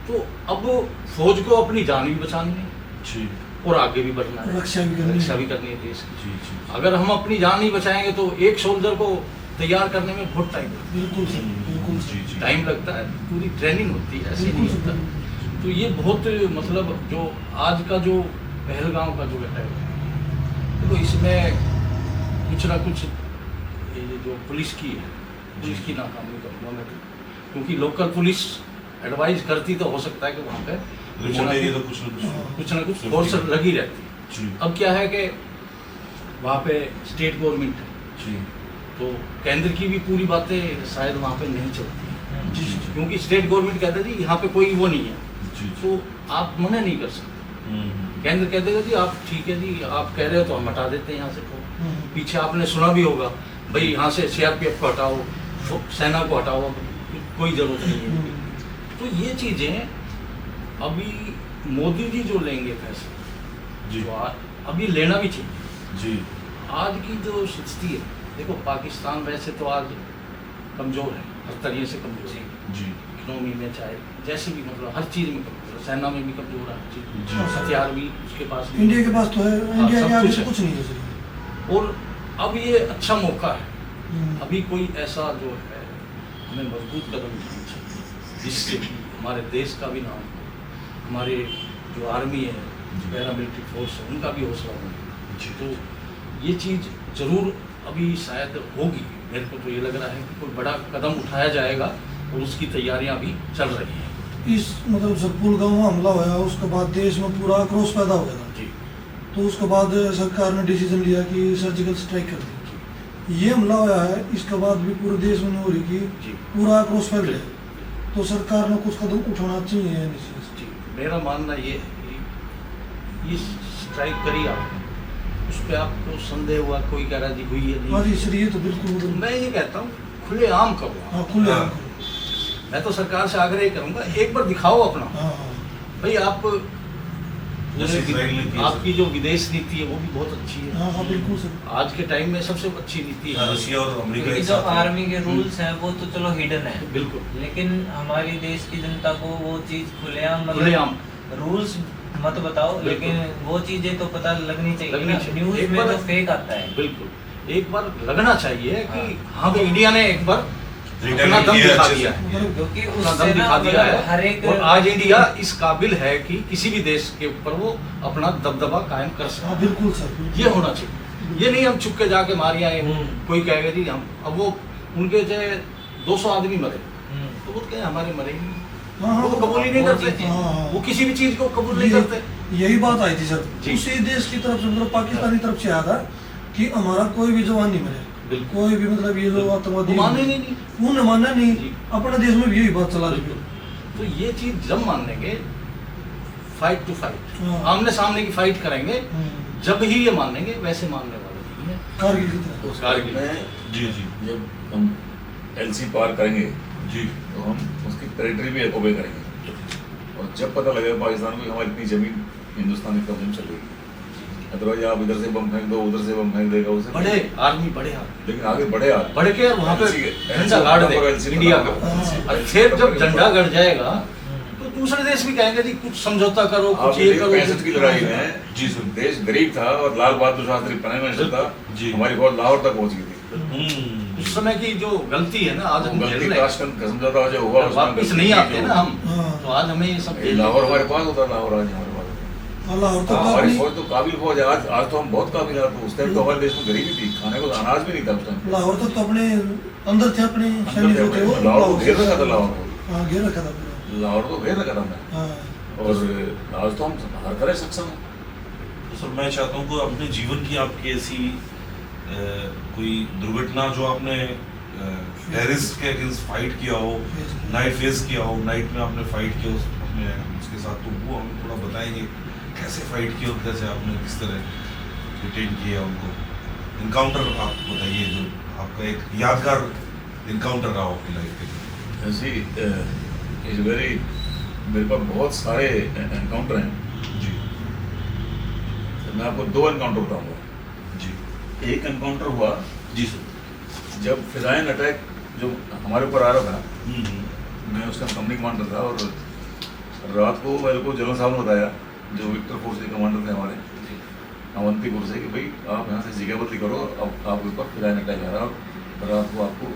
तो अब फौज को अपनी जान भी बचानी है जी और आगे भी बढ़ना है, रक्षा भी करनी है। रक्षा भी करनी है देश की। जी जी अगर हम अपनी जान नहीं बचाएंगे तो एक सोल्जर को तैयार करने में बहुत टाइम लगता बिल्कुल सर, बिल्कुल जी सर। जी है, टाइम लगता है, पूरी ट्रेनिंग होती है, ऐसे नहीं बिल्कुल होता। सर। तो ये बहुत मतलब जो आज का जो पहलगांव का जो अटैक है, तो इसमें कुछ ना कुछ ये जो पुलिस की है, पुलिस की नाकामी कहूँगा मैं तो। क्योंकि लोकल पुलिस एडवाइस करती तो हो सकता है कि वहाँ पे रिमोट एरिया तो कुछ ना कुछ ना कुछ फोर्स लगी रहती है। जी अब क्या है कि वहाँ पे स्टेट गवर्नमेंट है, जी तो केंद्र की भी पूरी बातें शायद वहाँ पे नहीं चलती हैं। जी जी क्योंकि स्टेट गवर्नमेंट कहता है जी यहाँ पे कोई वो नहीं है, जी तो आप मना नहीं कर सकते। केंद्र कह देगा जी आप ठीक है जी, आप कह रहे हो तो हम हटा देते हैं यहाँ से। पीछे आपने सुना भी होगा भाई यहाँ से सीआरपीएफ को हटाओ, सेना को हटाओ, अब कोई जरूरत नहीं है। तो ये चीज़ें अभी मोदी जी जो लेंगे फैसले, जी जो अभी लेना भी चाहिए। जी आज की जो स्थिति है, देखो पाकिस्तान वैसे तो आज कमज़ोर है, हर तरीके से कमज़ोर है, जी इकोनॉमी में चाहे जैसे भी मतलब हर चीज़ में कमज़ोर है, सेना में भी कमज़ोर है, हर चीज़ जी। में हथियार भी उसके पास नहीं इंडिया के पास तो है, इंडिया सब के आगे कुछ तो है। कुछ नहीं है सर। और अब ये अच्छा मौका है, हम्म। अभी कोई ऐसा जो है हमें मजबूत कदम उठाना चाहिए जिससे कि हमारे देश का भी नाम हो, हमारे जो आर्मी है, पैरामिलिट्री फोर्स है, उनका भी हौसला हो। जी तो ये चीज़ जरूर अभी शायद होगी, मेरे को तो ये लग रहा है कि कोई बड़ा कदम उठाया जाएगा और उसकी तैयारियां भी चल रही हैं। इस मतलब जब पुलगांव में हमला हुआ उसके बाद देश में पूरा आक्रोश पैदा हो गया था। जी तो उसके बाद सरकार ने डिसीजन लिया कि सर्जिकल स्ट्राइक कर दी। ये हमला हुआ है, इसके बाद भी पूरे देश में नहीं हो रही कि जी पूरा आक्रोश फैल गया। तो सरकार ने कुछ कदम उठाना चाहिए या नहीं चाहिए? जी, मेरा मानना ये है कि ये स्ट्राइक करी आपने, उस पर आपको संदेह हुआ, कोई कह रहा जी हुई है हाँ नहीं, जी सर, ये तो बिल्कुल मतलब मैं ये कहता हूँ खुले आम करो। हाँ खुले हाँ। आम करो। मैं तो सरकार से आग्रह ही करूंगा, एक बार दिखाओ अपना हाँ हाँ भाई। आप जैसे इसराइल ने किया आपकी जो विदेश नीति है वो भी बहुत अच्छी है, हाँ हाँ बिल्कुल सर। आज के टाइम में सबसे अच्छी नीति है। रशिया और अमेरिका क्योंकि एक जो साथ हैं। आर्मी के रूल्स हैं वो तो चलो हिडन है, बिल्कुल लेकिन हमारी देश की जनता को वो चीज खुलेआम खुलेआम रूल्स मत बताओ, बिल्कुल। लेकिन वो चीजें तो पता लगनी चाहिए लगनी ना। चाहिए। न्यूज एक में बार- तो फेक आता है। बिल्कुल एक बार लगना चाहिए कि हाँ भाई इंडिया ने एक बार रिटर्न अपना दम किया दिखा अच्छे दिया से। है, मतलब क्योंकि अपना उससे दम ना दिखा दिया मतलब हर है। एक और आज इंडिया इस काबिल है कि किसी भी देश के ऊपर वो अपना दबदबा कायम कर सकता हाँ है। बिल्कुल सर, बिल्कुल। ये होना चाहिए, ये नहीं हम चुप के जाके मार आए। कोई कहेगा जी हम, अब वो उनके चाहे 200 आदमी मरे तो वो क्या हमारे मरे ही नहीं, हाँ हाँ वो तो कबूल ही नहीं वो करते, चीज़- हाँ, हाँ। वो किसी भी चीज को कबूल नहीं ये- करते। यही बात आई थी सर, जी। उसी देश की तरफ से मतलब पाकिस्तानी तरफ से आया था कि हमारा कोई भी जवान नहीं मरे, बिल्कुल कोई भी मतलब ये जो आतंकवादी वो माने नहीं। उन्होंने माना नहीं। जी। अपने देश में भी यही बात चला रही है। तो ये चीज जब मानेंगे, फाइट टू फाइट, हाँ। आमने सामने की फाइट करेंगे, हम्म। जब ही ये मानेंगे, वैसे मानने वाले नहीं है। कारगिल की तरह। कारगिल में जी जी जब हम एलसी पार करेंगे जी तो हम उसकी टेरिटरी भी ऑक्यूपाई करेंगे, और जब पता लगेगा पाकिस्तान को कि हमारी इतनी जमीन हिंदुस्तान के कब्जे में चल रही है, अदरवाइज आप इधर से बम फेंक दो, उधर से बम फेंक देगा उसे, बड़े आर्मी, बड़े आर्मी लेकिन आगे बढ़े आगे बढ़ के वहाँ पे झंडा गाड़ दे इंडिया का। और फिर जब झंडा गड़ जाएगा तो दूसरे देश भी कहेंगे जी कुछ समझौता करो, आप कुछ ये करो। 65 की लड़ाई में जी सर देश गरीब था और लाल बहादुर शास्त्री प्राइम मिनिस्टर था, जी। हमारी फौज लाहौर तक पहुंच गई थी। उस समय की जो गलती है ना आज हम झेल गलती रहे हैं, ताशकंद का समझौता जो हुआ उसमें वापिस गलती नहीं की आते जो- ना हम, हाँ। तो आज हमें ये सब ये लाहौर हमारे पास होता, लाहौर आज हमारे पास होता। अल्लाह और तो हमारी अपनी फौज तो काबिल फौज है, आज तो हम बहुत काबिल है। तो उस टाइम तो हमारे देश में गरीबी थी, खाने को अनाज भी नहीं था उस टाइम। लाहौर तक तो अपने अंदर थे अपने सैनिक जो थे वो लाहौर को घेर रखा था, लाहौर को, हाँ घेर रखा था पूरा। लाहौर को घेर रखा था मैं। हाँ और आज तो हम हर तरह सक्षम हैं। तो सर मैं चाहता हूँ कि अपने जीवन की आपकी ऐसी कोई दुर्घटना जो आपने टेररिस्ट के अगेंस्ट फाइट किया हो, नाइट फेस किया हो, नाइट में आपने फाइट किया अपने उसके साथ, तो वो हमें थोड़ा बताएंगे कैसे फाइट किया और कैसे आपने किस तरह डिटेन किया उनको, इनकाउंटर आप बताइए जो आपका एक यादगार इनकाउंटर रहा हो आपकी लाइफ के। ऐसी इज वेरी, मेरे पास बहुत सारे एनकाउंटर हैं जी तो मैं आपको 2 एनकाउंटर बताऊंगा। जी एक एनकाउंटर हुआ जी सर। जब फिजाइन अटैक जो हमारे ऊपर आ रहा था, हम्म। मैं उसका कंपनी कमांडर था और रात को मेरे को जनरल साहब ने बताया, जो विक्टर फोर्स के कमांडर थे हमारे अवंतीपुर से, कि भाई आप यहाँ से जगह बदली करो, अब आपके ऊपर फिजाइन अटैक आ रहा है और रात को आपको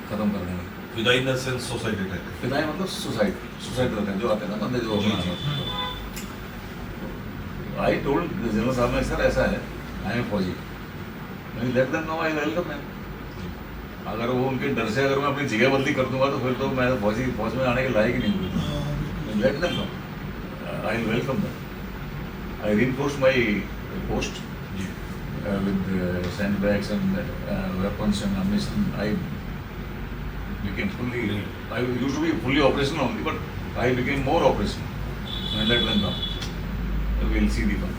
ख़त्म कर देंगे। विदाई in the sense society attack. फिजाइन मतलब सुसाइड अटैक जो आते हैं ना बंदे जो जी, आई टोल्ड जनरल साहब ने, सर ऐसा है, आई एम फौजी, मैं let them know I welcome ma'am. अगर वो उनके डर से अगर मैं अपनी जगह बदली कर दूंगा तो फिर तो मैं फौज में आने के लायक ही नहीं हूँ। Let them know, I welcome them. I reinforced my post जी with sandbags and weapons and ammunition. I became fully, I used to be fully operational only, but I became more operational. And let them know. We'll see the one.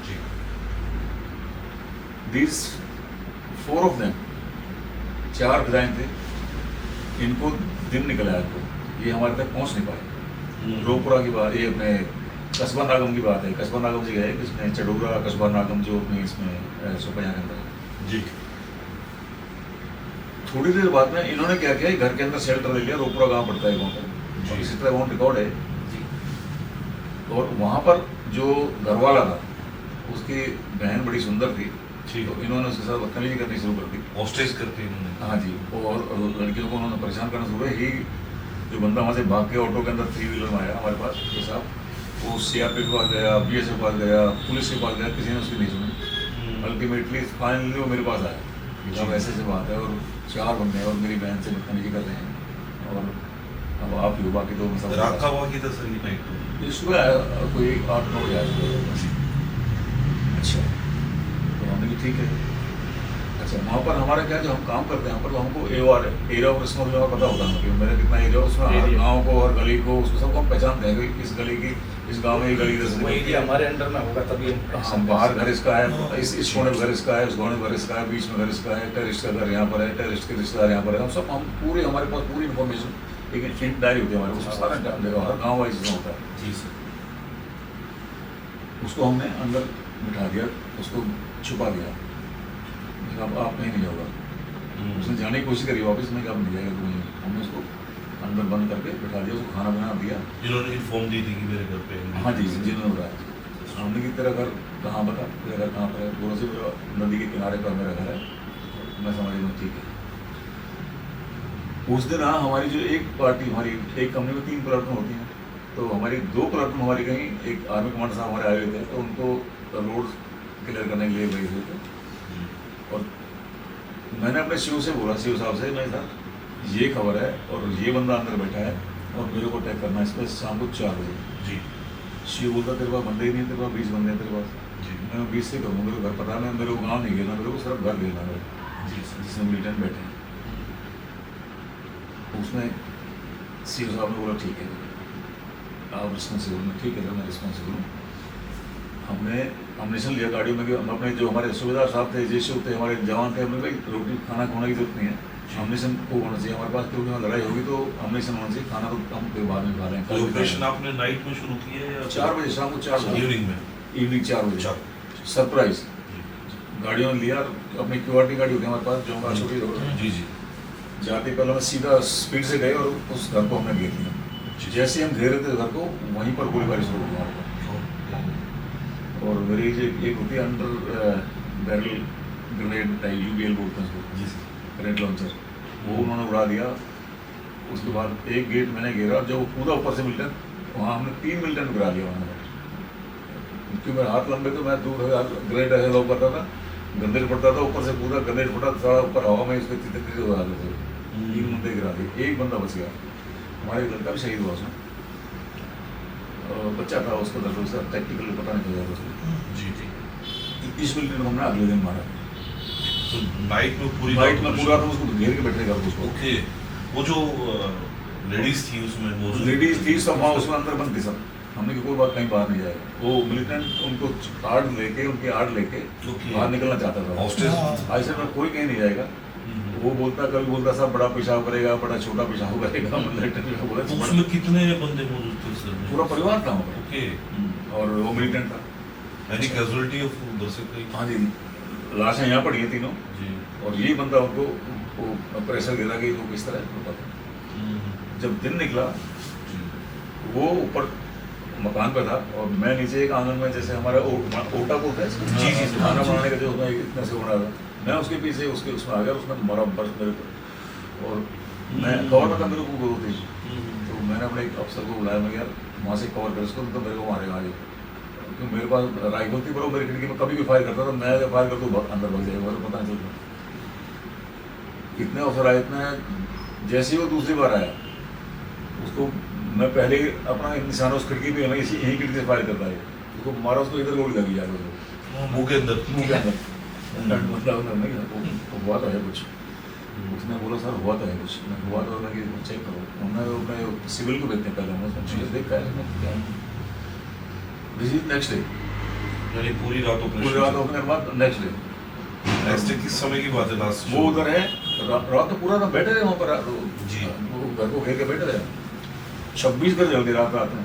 जी These 4 of them, 4 फिजाइन थे, इनको दिन निकला है तो ये हमारे तक पहुंच नहीं पाए। रोपुरा की बात, ये अपने कस्बा नागम की बात है। कस्बा नागम जगह है जिसमें चडोरा कस्बा नागम जो अपने इसमें सोपैया के अंदर है। जी थोड़ी देर बाद में इन्होंने क्या किया, घर के अंदर शेल्टर ले लिया। रोपुरा गांव पड़ता है वहाँ पर, और इसी तरह वहाँ रिकॉर्ड है। और वहाँ पर जो घरवाला था उसकी बहन बड़ी सुंदर थी, ठीक तो इन्होंने उसके साथ बदतमीजी करनी शुरू कर दी। हॉस्टेज करते हैं इन्होंने। हाँ जी, और लड़कियों को उन्होंने परेशान करना शुरू ही। जो बंदा वहाँ से भाग के ऑटो के अंदर 3 व्हीलर में आया हमारे पास, ये साहब, वो CRP के पास गया, BSF के पास गया, पुलिस के पास गया, किसी ने उसकी नहीं सुनी। अल्टीमेटली फाइनली वो मेरे पास आया कि साहब ऐसे ऐसे बात है और 4 बंदे हैं और मेरी बहन से बदतमीजी कर रहे हैं और अब आप ही हो, बाकी तो सब रात का हुआ की था सर ये नाइट को। ये सुबह आया, कोई 8-9 बजे आया। अच्छा, तो हमने भी ठीक है। अच्छा, वहाँ पर हमारा क्या, जो हम काम करते हैं यहाँ पर, तो हमको AOR एरिया ऑफ रिस्पॉन्सिबिलिटी पता होता है कि मेरा कितना एरिया, उसमें हर गाँव को, हर गली को, उसको सबको हम पहचानते हैं कि इस गली की, इस गाँव में ये गली वो एरिया हमारे अंडर में होगा तभी हम बाहर घर इसका है, इस कोने में घर इसका है, उस कोने में घर इसका है, बीच में घर इसका है, टेररिस्ट का घर यहाँ पर है, टेररिस्ट के रिश्तेदार यहाँ पर है। हम सब, हम पूरे, हमारे पास पूरी इन्फॉर्मेशन एक इंट डायरी होती है हमारे, उसमें सारा टाइम देखा, हर गाँव वाइज चीज़ें होता है। जी सर। उसको हमने अंदर बिठा दिया, उसको छुपा दिया, अब आप कहीं नहीं जाओगा। उसने जाने की कोशिश करी वापस, में अब नहीं जाएगा तो नहीं। हमने उसको अंदर बंद करके बिठा दिया, उसको खाना बना दिया। जिन्होंने इन्फॉर्म दी थी कि मेरे घर पे हाँ जी, जिन्होंने बताया। हमने कि तेरा घर कहाँ, बता तेरा घर कहाँ पर है। बोलो से मेरा नदी के किनारे पर मेरा घर है। मैं समझ लूँ ठीक है। उस दिन हाँ, हमारी जो एक पार्टी, हमारी एक कंपनी में 3 प्लाटून होती हैं, तो हमारी 2 प्लाटून हमारी कहीं, एक आर्मी कमांडर साहब हमारे आए हुए थे, तो उनको रोड क्लियर करने के लिए गए हुए थे। और मैंने अपने शिव से बोला, शिव साहब से, नहीं सर ये खबर है और ये बंदा अंदर बैठा है और मेरे को अटैक करना है इस पर शाम को 4 बजे। जी शिव बोलता तेरे पास बंदे ही नहीं है, तेरे पास 20 बंदे हैं तेरे पास। जी मैं 20 से करूँगा, मेरे को घर पता है, मैं मेरे को गाँव नहीं घेरना, मेरे को सिर्फ घर घेरना है जी सर। जिसमें मिलिटेंट बैठे हैं। उसमें शिव साहब ने बोला ठीक है आप रिस्पॉन्सिबल में, ठीक है सर मैं रिस्पॉन्सिबल हूँ। हमने अम्यूनिशन लिया गाड़ियों में, कि हम अपने जो हमारे सूबेदार साहब थे, जेशो थे, हमारे जवान थे, हमने भाई रोटी खाना खाने की जरूरत नहीं है, अम्यूनिशन को होना चाहिए हमारे पास, क्योंकि वहाँ लड़ाई होगी तो अम्यूनिशन होना चाहिए, खाना तो हम कोई बाद में खा रहे तो हैं। ऑपरेशन आपने नाइट में शुरू किया है या 4 बजे, शाम को 4 बजे, इवनिंग में? इवनिंग 4 बजे चार। सरप्राइज गाड़ियों ने लिया, अपनी QRT गाड़ी होती है हमारे पास, जो हमारा छोटी रोड है। जी जी जाते पहले हम सीधा स्पीड से गए और उस घर को हमने घेर लिया। जैसे हम घेरे थे घर को, वहीं पर गोलीबारी शुरू हुई हमारे पास। और मेरी जो एक होती है under barrel grenade type, UBL बोलते हैं उसको, जी सर। ग्रेनेड लॉन्चर, वो उन्होंने उड़ा दिया। उसके बाद एक गेट मैंने घेरा, जो पूरा ऊपर से मिलिटेंट, वहाँ हमने 3 मिलिटेंट गिरा दिया वहाँ, क्योंकि मेरे हाथ लंबे तो मैं दूर ग्रेनेड ऐसे लॉक करता था, गंदेज पड़ता था, ऊपर से पूरा गंदेज फटा था, ऊपर हवा में उसके तीतर हो जाते थे। 3 बंदे गिरा दिए, एक बंदा बच गया। हमारे एक लड़का भी शहीद हुआ उसमें, बच्चा था, उसको दर्द उसका टेक्निकल पता नहीं चला उसको। जी जी। इस मिलिट्री को हमने अगले दिन मारा, तो नाइट में पूरी नाइट में पूरा था, उसको घेर के बैठे घर उसको। ओके। वो जो लेडीज थी उसमें मौजूद लेडीज थी सब वहाँ उसमें अंदर बंद थी सब। हमने की कोई बात कहीं बाहर नहीं जाएगा। वो मिलिटेंट उनको आड़ लेके, उनकी आड़ लेके Okay. बाहर निकलना चाहता था। हॉस्टेज। ऐसे में कोई कहीं नहीं जाएगा। वो बोलता, कभी बोलता सब बड़ा पेशाब करेगा, बड़ा छोटा पेशाब करेगा, तो उसमें कितने बंदे मौजूद थे सर? पूरा परिवार था वहाँ ओके। पर। और वो मिलिटेंट था। यानी कैजुअलिटी ऑफ उधर से कहीं? हाँ जी, लाशें यहाँ पड़ी हैं तीनों। जी। और यही बंदा उनको वो प्रेशर दे रहा कि वो किस तरह है पता। जब दिन निकला, वो ऊपर मकान पे था और मैं नीचे एक आंगन में, जैसे हमारा ओटा बोलते हैं जी, जी, खाना बनाने का जो होता है, इतना से बना था। मैं उसके पीछे उसमें आ गया, उसने मारा बर्फ मेरे को। और मैं कवर में था, मेरे को जरूरत थी, तो मैंने अपने एक अफसर को बुलाया। मैं यार वहाँ से कवर कर उसको, तो मेरे को मारेगा आगे, क्योंकि मेरे पास राइफल थी, पर वो मेरी खिड़की में कभी भी फायर करता था। मैं जब फायर करता हूँ अंदर भग जाएगा, पता नहीं चलता। इतने अफसर आए, इतने जैसे ही वो दूसरी बार आया, उसको मैं पहले अपना निशाना उस खिड़की पे यही खिड़की से फायर करता है, उसको मारा, उसको इधर गोली लगी यार, मुंह के अंदर। मुंह के अंदर। नहीं हुआ तो है कुछ। उसने बोला सर हुआ तो है कुछ। मैं हुआ तो है कि चेक करो। हमने सिविल को भेजते हैं पहले, हमने चीज़ देख क्या नेक्स्ट डे, यानी पूरी रात पूरी रात ओपन के बाद नेक्स्ट डे। नेक्स्ट डे किस समय की बात है लास्ट? वो उधर है, रात तो पूरा ना बैठे रहे वहाँ पर जी। वो घर को घेर के बैठे रहे। 26 घर जल दी रात में।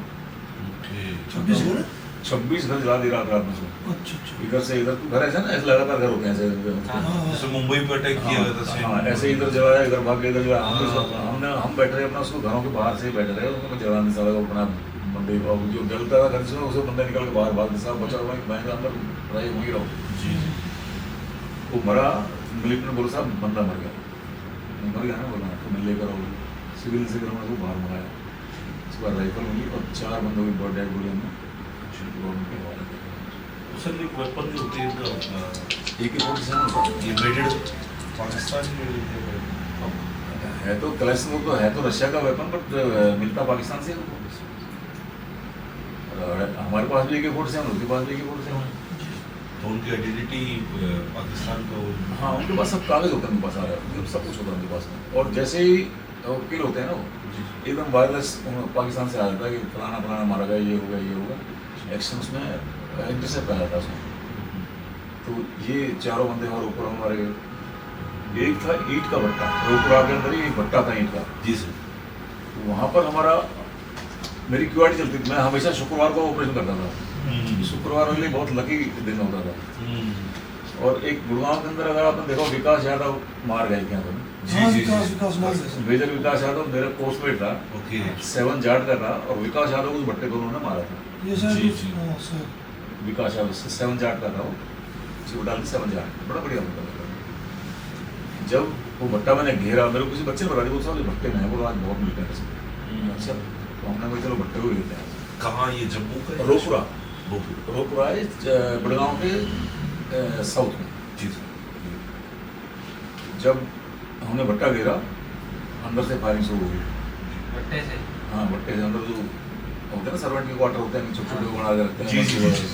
ओके। 26 घर? 26 घर जला दी रात में से। अच्छा अच्छा। इधर से इधर घर ऐसे ना, ऐसे लगातार घर होते हैं ऐसे। हाँ। जैसे मुंबई पे अटैक किया गया था सेम। हाँ, ऐसे इधर जलाया, इधर भाग के इधर जलाया। हम बैठ रहे अपना, उसको घरों के बाहर से ही बैठ रहे, उसको जलाने साला को अपना बंदे, और जो जलता था घर से उसे बंदे निकल के बाहर भाग साहब बचा हुआ बैंक के अंदर रहे, वहीं रहो। जी। वो मरा, मिलिट्री ने बोला साहब बंदा मर गया। नहीं मर गया ना, बोला तो मैं लेकर आओ। सिविल से घर में को बाहर मंगाया, उसके बाद राइफल मिली और 4 बंदों की बर्थ डेड बोली हमने गवर्नमेंट के हवाले किया। सर एक वेपन जो होती है इनका, AK-47 होता है। ये मेडेड पाकिस्तान में है तो कलेक्शन, तो है तो रशिया का वेपन, बट मिलता पाकिस्तान से है। हमारे पास भी AK-47, उनके पास भी AK-47। तो उनकी आइडेंटिटी पाकिस्तान का हाँ, उनके पास सब कागज होता है, उनके पास आ रहा है, सब कुछ होता है उनके पास। और जैसे ही वकील होते हैं ना, वो एकदम वायरलेस पाकिस्तान से आ जाता है कि फलाना फलाना मारा गया, ये होगा ये होगा। एक्शन उसमें इंटरसेप्ट आ जाता है उसमें। तो ये 4 बंदे और ऊपर मारे गए। एक था ईंट का भट्टा, रोपड़ा के अंदर ही एक भट्टा था ईंट का। जी सर। तो वहाँ पर हमारा मेरी क्यूआरटी चलती थी। मैं हमेशा शुक्रवार को ऑपरेशन करता था। शुक्रवार वाले बहुत लकी दिन होता था। और एक गुड़गांव के अंदर अगर आपने देखो, विकास यादव मार गए क्या था, हाँ, विकास मार गए सर। मेजर विकास यादव मेरा पोस्टमेट था, ओके। 7 जाट का था। और विकास यादव उस भट्टे को उन्होंने मारा था। ये जी, शायद जी। हाँ, सर। विकास यादव 7 जाट का था वो, उसको डाल 7 जाट, बड़ा बढ़िया भट्टा था। जब वो भट्टा मैंने घेरा, मेरे को किसी बच्चे ने बता दिया, वो भट्टे में है, वो आज बहुत मिलते हैं। अच्छा, तो हमने कहा चलो भट्टे को लेते हैं। कहाँ ये जम्मू का? रोपुरा। रोपुरा। रोपुरा है बड़गांव के साउथ में। जी सर। जब हमने भट्टा घेरा, अंदर से फायरिंग शुरू हो गई। भट्टे से? हाँ, भट्टे से अंदर जो होते हैं ना सर्वेंट के क्वार्टर होते हैं, छोटे छोटे बना के रखते हैं। जी जी जी।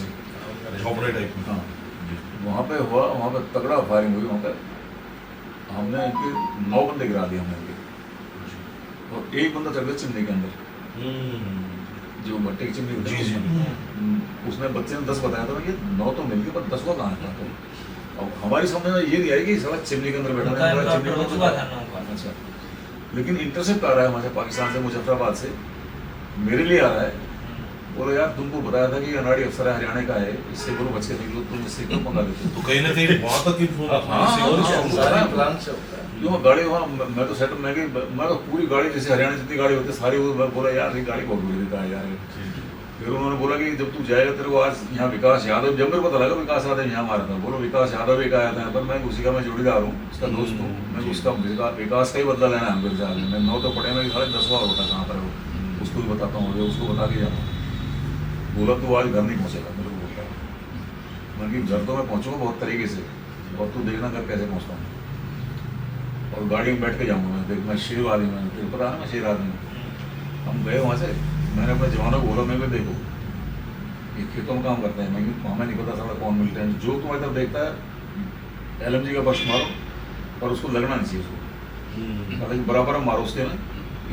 झोपड़े टाइप में। हाँ, वहाँ पे हुआ, वहाँ पे तगड़ा फायरिंग हुई। वहाँ पे हमने इनके 9 बंदे गिरा दिए हमने इनके, और एक बंदा चढ़ गया चिमनी के अंदर, जो भट्टे की चिमनी होती है जी, जी। उसमें। उसने बच्चे ने 10 बताया था, ये 9 तो मिल गए, पर 10वां कहाँ था? अब हमारी समझ में ये नहीं आई कि साला चिमनी के अंदर बैठा उनका है, इनका रुतबा था ना उनका। अच्छा, लेकिन इंटरसेप्ट आ रहा है हमारे पाकिस्तान से, मुजफ्फराबाद से मेरे लिए आ रहा है। बोलो यार, तुमको बताया था कि अनाड़ी अफसर है, हरियाणा का है, इससे बोलो बच के निकलो, तुम इससे क्यों पंगा लेते हो? तो कहीं ना कहीं वहाँ तक हाँ, सारा प्लान से होता है। क्यों गाड़ी वहाँ, मैं तो सेट मैं तो पूरी गाड़ी, जैसे हरियाणा जितनी गाड़ी होती है सारी, वो मैं बोला यार ये गाड़ी बहुत बड़ी देता है यार। फिर उन्होंने बोला कि जब तू जाएगा तेरे को आज यहाँ विकास यादव, जब मेरे को पता लगा विकास यादव यहाँ मारा था, बोलो विकास यादव एक आया था यहाँ पर, मैं उसी का मैं जोड़ीदार हूँ, उसका दोस्त हूँ मैं, उसका विकास का ही बदला लेना है हमको जाकर। मैं 9 तो पढ़े, मैं 10वां होता कहाँ पर वो, उसको भी बताता हूँ, उसको बता के जाता हूँ। बोला तू आज घर नहीं पहुँचेगा, मेरे को बोलता है। मैं कि घर तो मैं पहुँचूँगा बहुत तरीके से, और तू देखना घर कैसे पहुँचता हूँ, और गाड़ी में बैठ के जाऊँगा मैं, देख मैं शेर आदमी हूँ, तेरे पता है ना मैं शेर आदमी हूँ। हम गए वहाँ से, मैंने अपने जवानों को बोला, मैं भी देखो ये खेतों में काम करते हैं, मैं हमें नहीं पता साला कौन मिलता है, जो तुम्हारी तरफ देखता है LMG का बस मारो, पर उसको लगना नहीं चाहिए उसको, मतलब बराबर मारो उसके में,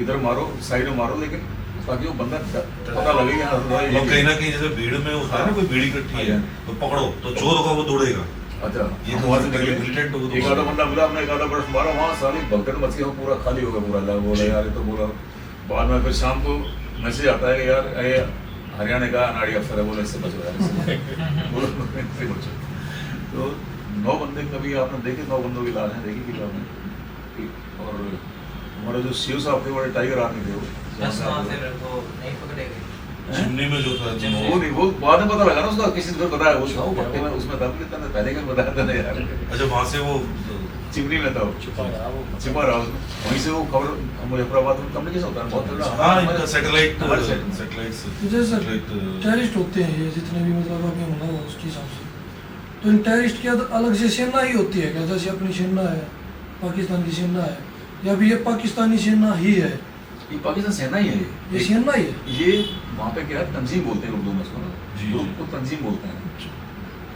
इधर मारो साइड में मारो, लेकिन ताकि वो बंदा पता लगे कि हाँ और कहीं ना कहीं जैसे भीड़ में होता है ना, कोई भीड़ इकट्ठी है तो पकड़ो, तो चोर होगा वो दौड़ेगा। अच्छा ये वहाँ से तो निकले, militant हो तो एक आधा बंदा मिला, हमने एक आधा बरस मारा, वहाँ साली भगदड़ मच गया, पूरा खाली हो गया पूरा। अल्लाह बोला यार ये तो बोला, बाद में फिर शाम को मैसेज आता है कि यार ये हरियाणा का अनाड़ी अफसर है, बोले इससे बचो यार, इससे बोलो इससे बचो। तो 9 बंदे कभी आपने देखे, 9 बंदों की लाशें देखी कि आपने, और हमारे जो सीओ साहब थे बड़े टाइगर आदमी थे वो, बस वहाँ फिर वो नहीं पकड़े गए। चिमनी में जो था वो नहीं, वो बाद में पता लगा ना उसका, किसी ने बताया वो था, वो भट्टे में उसमें दब लेता था, पहले क्या बताया था ना यार, अच्छा वहाँ से वो चिमनी में था वो, छिपा रहा उसमें, वहीं से वो खबर मुजफ्फराबाद में कम्युनिकेशन होता है बहुत। हाँ इनका सैटेलाइट तो जैसे टेररिस्ट होते हैं ये जितने भी मतलब अभी हमला हुआ उसके हिसाब से, तो इन टेररिस्ट की अलग से सेना ही होती है क्या, जैसे अपनी सेना है, पाकिस्तान की सेना है, या फिर ये पाकिस्तानी सेना ही है? ये पाकिस्तान सेना ही है, ये सेना ही है। ये वहाँ पे क्या है, तंजीम बोलते हैं उर्दू में इसको, जी। ग्रुप को तंजीम बोलते हैं।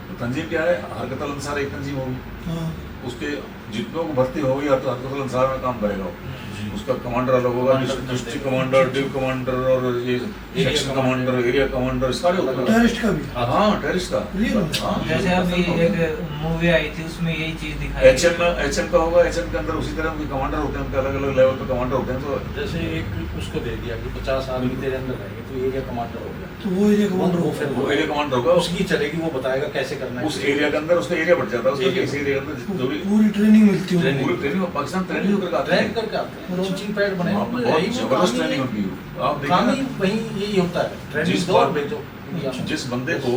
तो तंजीम क्या है, हरकत अनुसार एक तंजीम होगी, हाँ उसके जितनों को भर्ती होगी या तो हरकत अनुसार में काम करेगा वो। जी। उसका कमांडर अलग होगा, डिस्ट्रिक्ट कमांडर, डिव कमांडर और ये सेक्शन कमांडर, एरिया कमांडर, सारे होते हैं। टेररिस्ट का भी? हाँ टेररिस्ट का, Really? हाँ। जैसे अभी एक मूवी आई थी उसमें यही चीज दिखाई HM का होगा, HM के अंदर उसी तरह उनके कमांडर होते हैं, उनके अलग अलग लेवल पे कमांडर होते हैं। तो जैसे एक उसको दे दिया कि 50 आदमी तेरे अंदर रहेंगे तो एरिया कमांडर हो गया, तो वो एरिया कमांडर वो होता फिर है। वो एरिया कमांडर होगा, उसकी चलेगी, वो बताएगा कैसे करना है। उस एरिया के अंदर उसका एरिया बढ़ जाता है, उसका किसी एरिया के अंदर जो भी पूरी ट्रेनिंग मिलती है Training। उनको। पूरी ट्रेनिंग पाकिस्तान ट्रेनिंग होकर आते ट्रेन हैं, करके आते हैं, लॉन्चिंग पैड बने वहाँ पे बहुत जबरदस्त ट्रेनिंग होती है। आप काम ही देखिए वहीं यही होता है, ट्रेनिंग जिस दो बात- भेजो इंडिया में। जिस बंदे को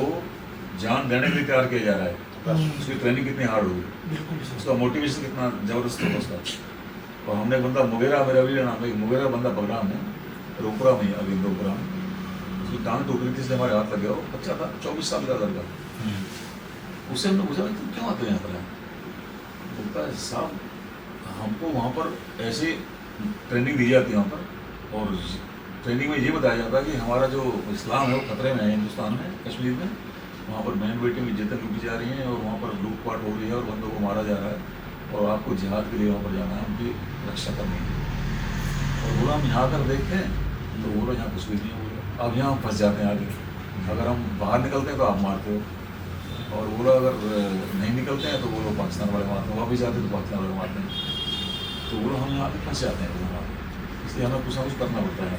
जान देने के लिए तैयार किया जा रहा है, हम्म, उसकी ट्रेनिंग कितनी हार्ड होगी, बिल्कुल सही। उसका मोटिवेशन कितना जबरदस्त होगा उसका। और हमने एक बंदा मुगेरा, मेरा भी नाम है, मुगेरा बंदा पकड़ा हमने रोपड़ा में, अभी रोपड़ा में, उसकी टांग टूट रही थी, इसलिए हमारे हाथ लग गया। वो बच्चा था 24 साल का लड़का, उससे हमने पूछा तुम क्यों आते हो यहाँ पर? बोलता है साहब हमको वहाँ पर ऐसे ट्रेनिंग दी जाती है वहाँ पर, और ट्रेनिंग में ये बताया जाता है कि हमारा जो इस्लाम है वो खतरे में है हिंदुस्तान में, कश्मीर में। वहाँ पर बहन बेटियों की इज्जतें लूटी जा रही हैं, और वहाँ पर लूटपाट हो रही है, और बंदों को मारा जा रहा है, और आपको जिहाद के लिए वहाँ पर जाना है, उनकी रक्षा करनी है। और बोला हम यहाँ कर देखते हैं, तो बोलो यहाँ कुछ भी नहीं हो रहा, अब यहाँ हम फंस जाते हैं आगे। अगर हम बाहर निकलते हैं तो आप मारते हो, और बोला अगर नहीं निकलते हैं तो वो लोग पाकिस्तान वाले मारते हैं, वापस जाते हैं तो पाकिस्तान वाले मारते हैं। तो वो लोग हम यहाँ पे फंस जाते हैं, इसलिए हमें कुछ ना कुछ करना पड़ता है।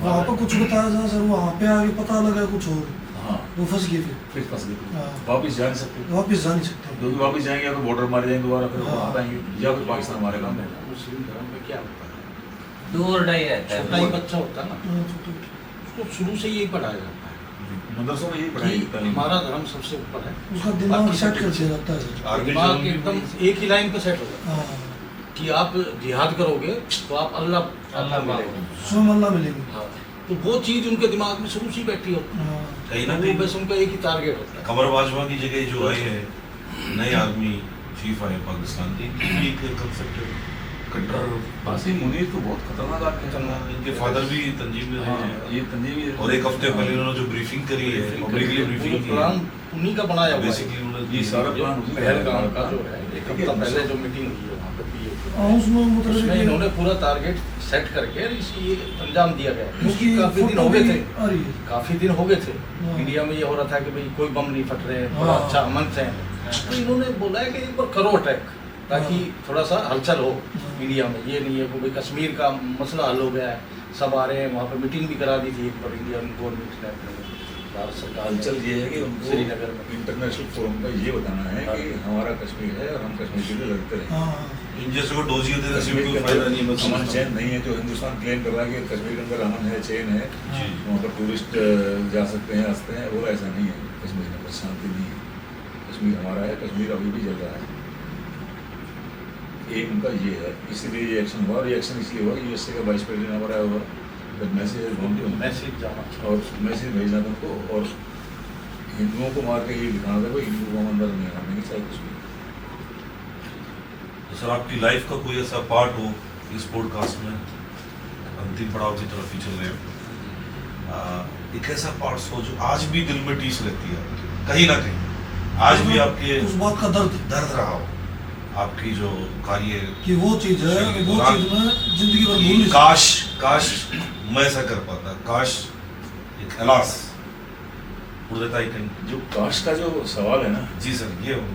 वहाँ पर कुछ बताया था सर, वहाँ पे आगे पता लगा कुछ और, हाँ वो फंस गए फिर फंस गए, हाँ। वापस जा नहीं सकते, वापस जा नहीं सकते। क्योंकि वापस जाएंगे या तो बॉर्डर मारे जाएंगे दोबारा, फिर हाँ। वहाँ आएंगे या फिर पाकिस्तान मारेगा हमें। मुस्लिम धर्म में क्या होता है, डू और डाई रहता छोटा ही है। बच्चा होता है ना, हाँ, तो उसको शुरू से यही पढ़ाया जाता है मदरसों में यही कि पढ़ाई तालीम। हमारा धर्म सबसे ऊपर है। उसका दिमाग बाकी सेट सब कर दिया जाता है सर। आर्मी दिमाग जोन भी एकदम वही- एक ही लाइन पे सेट हो जाता है हाँ, कि आप जिहाद करोगे तो आप अल्लाह अल्लाह मिलेगा। स्वयं अल्लाह मिलेंगे। हाँ, तो वो चीज उनके दिमाग में शुरू से ही बैठी होती हाँ, कहीं है, ना वो कहीं बस उनका एक ही टारगेट होता है। कमर बाजवा की जगह जो आए हैं नए आर्मी चीफ आए पाकिस्तान के, इनकी भी एक कंसेप्ट है कट्टर बासी मुनीर तो बहुत खतरनाक आदमी है। इनके फादर भी तंजीम में रहे हाँ, हैं, ये तंजीम और एक हफ्ते पहले उन्होंने जो ब्रीफिंग करी है पब्लिकली ब्रीफिंग की प्लान उन्हीं का बनाया हुआ है। बेसिकली उन्होंने ये सारा जो प्लान उसी का पहलगाम का है। जो है एक हफ्ता पहले जो मीटिंग हुई है वहाँ पे भी हाँ, उसमें मतलब उसमें कि इन्होंने पूरा टारगेट सेट करके इसी अंजाम दिया गया। उसकी उसकी काफी दिन फोटो हो गए भी थे, आ रही है। काफी दिन हो गए थे। हाँ। मीडिया में ये हो रहा था कि भाई कोई बम नहीं फट रहे, बड़ा हाँ। अच्छा अमन से हैं। तो इन्होंने बोला है कि एक बार करो अटैक, ताकि थोड़ा सा हलचल हो हाँ। मीडिया में। ये नहीं है कि भाई कश्मीर का मसला हल हो गया है, सब आ रहे हैं। वहाँ पे मीटिंग भी करा दी थी एक बार इंडियन गवर्नमेंट ने अपने भारत सरकार ने। हलचल ये है कि उनको श्रीनगर में इंटरनेशनल फोरम पे ये बताना है कि हमारा कश्मीर है और हम कश्मीर के लिए लड़ते रहे। हाँ, इन जैसे को डोजिए देने से कश्मीर भी के कोई फायदा नहीं है, मैं अंदर अमन समझता चैन हूं। नहीं है, जो हिंदुस्तान क्लेम कर रहा है कि कश्मीर के अंदर अमन है, चैन है, जी वहाँ पर टूरिस्ट जा सकते हैं, हंसते हैं, वो ऐसा नहीं है। कश्मीर में शांति नहीं है, कश्मीर हमारा है, कश्मीर अभी भी जल रहा है। एक उनका ये है, इसीलिए ये एक्शन हुआ। और ये एक्शन इसलिए हुआ कि यूएसए का वाइस प्रेसिडेंट हमारा हुआ, मैसेज मैसेज जाना चाहिए। और मैसेज भेजना था उनको, और हिंदुओं को मार के ये दिखाना था भाई हिंदू को हम अंदर नहीं आने की, चाहे कुछ भी। तो सर आपकी लाइफ का कोई ऐसा पार्ट हो इस पॉडकास्ट में, अंतिम पड़ाव की तरफ ही चल रहे हैं, एक ऐसा पार्ट हो जो आज भी दिल में टीस रहती है कहीं ना कहीं, आज भी आपके उस बात का दर्द दर्द रहा हो, आपकी जो कार्य कि वो चीज है, वो चीज मैं जिंदगी भर भूल कि नहीं काश मैं ऐसा कर पाता, काश एक अलास उड़ता ही कहीं। जो काश का जो सवाल है ना, जी सर, ये हो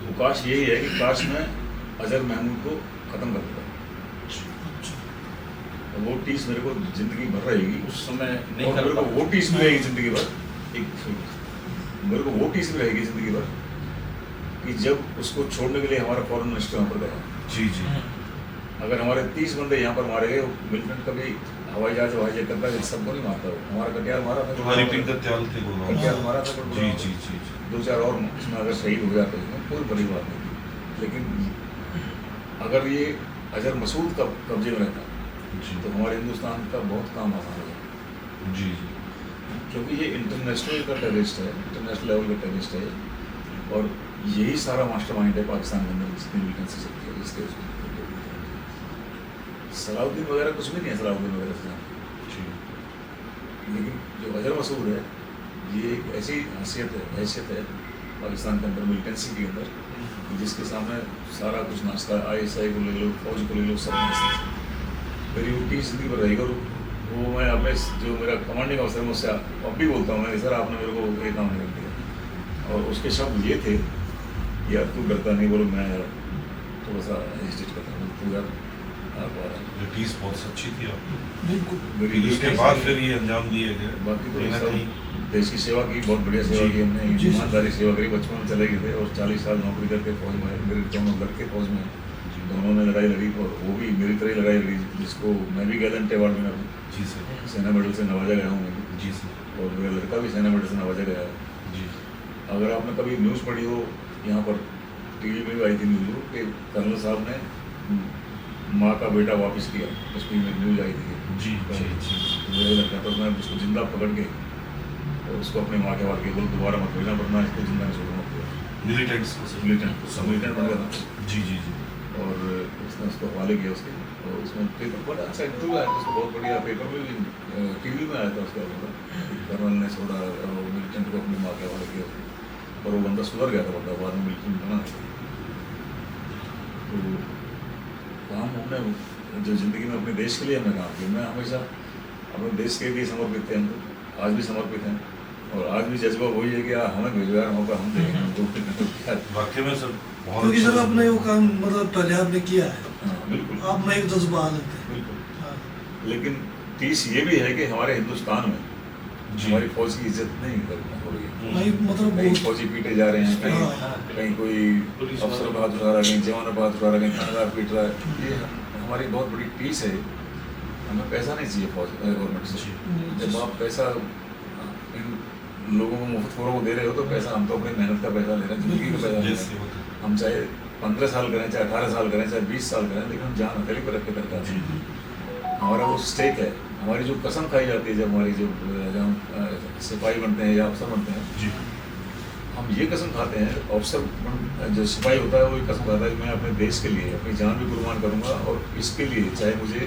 वो काश यही है कि काश मैं अजहर महमूद को खत्म कर देता। वो टीस मेरे को जिंदगी भर रहेगी उस समय नहीं और कर मेरे को पाया। वो टीस भी रहेगी जिंदगी भर। मेरे को वो टीस भी रहेगी जिंदगी भर कि जब उसको छोड़ने के लिए हमारा फॉरेन मिनिस्टर वहाँ पर गया। जी जी अगर हमारे 30 बंदे यहाँ पर मारे गए, मिलिटेंट कभी हवाई जहाज करता है, सबको नहीं मारता वो। हमारा कटियार मारा था, हरिपिंग का त्याल थे गुरुवार। कटियार मारा था, जी जी जी जी। 2-4 और इसमें अगर शहीद हो जाते हैं कोई बड़ी बात नहीं थी। लेकिन अगर ये अजहर मसूद का कब्जे में रहता जी तो हमारे हिंदुस्तान का बहुत काम आसान हो जाता, जी जी क्योंकि ये इंटरनेशनल का टेररिस्ट है, इंटरनेशनल लेवल का टेररिस्ट है। और यही सारा मास्टरमाइंड है पाकिस्तान के अंदर जितनी मिलिटेंसी सकती है, जिसके उसमें सलाउद्दीन वगैरह कुछ भी नहीं है, सलाउद्दीन वगैरह से। जी लेकिन जो अजहर मसूद है, ये एक ऐसी हैसियत है पाकिस्तान के अंदर मिलिटेंसी के अंदर कि जिसके सामने सारा कुछ नाश्ता, ISI को ले लो, फौज को ले लो, सब नाश्ता। मेरी वो टीस जिंदगी पर रहेगी। और वो मैं अपने जो मेरा कमांडिंग ऑफिसर है मुझसे अब भी बोलता हूँ, मैं सर आपने मेरे को ये काम नहीं कर दिया। और उसके शब्द ये थे, यार तू डरता नहीं? बोलो मैं यार थोड़ा सा हेजिटेट करता हूँ, तू यार आप आ रहा। ये पीस बहुत सच्ची थी आपकी, बिल्कुल मेरी उसके बाद फिर ये अंजाम दिए गए। बाकी तो कहीं ना सब कहीं देश की सेवा की, बहुत बढ़िया सेवा जी। की हमने, जी। ईमानदारी सेवा करी। बचपन में चले गए थे और 40 साल नौकरी करके फौज में, मेरे दोनों लड़के फौज में हैं। दोनों ने लड़ाई लड़ी और वो भी मेरी तरह ही लड़ाई लड़ी, जिसको मैं भी गैलेंट अवार्ड विनर हूँ, जी सर। सेना मेडल से नवाजा गया हूँ मैं भी। जी सर। और मेरा लड़का भी सेना मेडल से नवाजा गया है। जी अगर आपने कभी न्यूज़ पढ़ी हो, यहाँ पर TV में भी आई थी न्यूज़ कि कर्नल साहब ने माँ का बेटा वापस किया, कश्मीर में न्यूज़ आई थी। जी जी जी मेरा लड़का तो मैं उसको जिंदा पकड़ के और उसको अपने माँ के वाल के बोल दोबारा मत भेजना, वरना इसको जिंदा नहीं छोड़ूंगा। मिलिटेंट्स मिलिटेंट बन गया था जी जी जी और उसने उसको हवाले किया उसके। और उसमें पेपर बड़ा अच्छा इंटरव्यू आया था, उसको बहुत बढ़िया पेपर में भी, TV में आया था उसका। कर्नल ने छोड़ा मिलिटेंट को अपनी माँ के हवाले किया और वो बंदा सुधर गया था, बंदा बाद में मिलिटेंट बना। तो काम हमने जो ज़िंदगी में अपने देश के लिए हमने काम किया। मैं हमेशा अपने देश के लिए समर्पित थे, हम तो आज भी समर्पित हैं। और आज भी जज्बा वही है कि हमें भेजो यार मौका, हम देखेंगे। वाकई में सर बहुत क्योंकि सर अच्छा। आपने वो काम मतलब पहले आपने किया है, हाँ, बिल्कुल आप में एक जज्बा आ जाता है। बिल्कुल। हाँ। लेकिन तीस ये भी है कि हमारे हिंदुस्तान में जी। हमारी फौज की इज्जत नहीं हो रही है। नहीं मतलब कहीं वो फौजी पीटे जा रहे हैं, कहीं हाँ। कहीं कोई पुलिस अफसर वाले- बात उठा रहा है, कहीं जवान बात उठा रहा है, कहीं थानेदार पीट रहा है। ये हमारी बहुत बड़ी टीस है। हमें पैसा नहीं चाहिए फौज गवर्नमेंट से। जब आप पैसा इन लोगों को मुफ्तखोरों को दे रहे हो तो पैसा, हम तो अपनी मेहनत का पैसा ले रहे हैं, जिंदगी का पैसा ले रहे जैसे हैं। होता है। हम चाहे 15 साल करें, चाहे 18 साल करें, चाहे 20 साल करें, लेकिन हम जान हथेली पर रख के करते जी हैं। हमारा वो स्टेक है, हमारी जो कसम खाई जाती है जब हमारी जब हम सिपाही बनते हैं या अफसर बनते हैं, जी हम ये कसम खाते हैं। अफसर जो सिपाही होता है वो ये कसम खाता है कि मैं अपने देश के लिए अपनी जान भी कुर्बान करूंगा और इसके लिए चाहे मुझे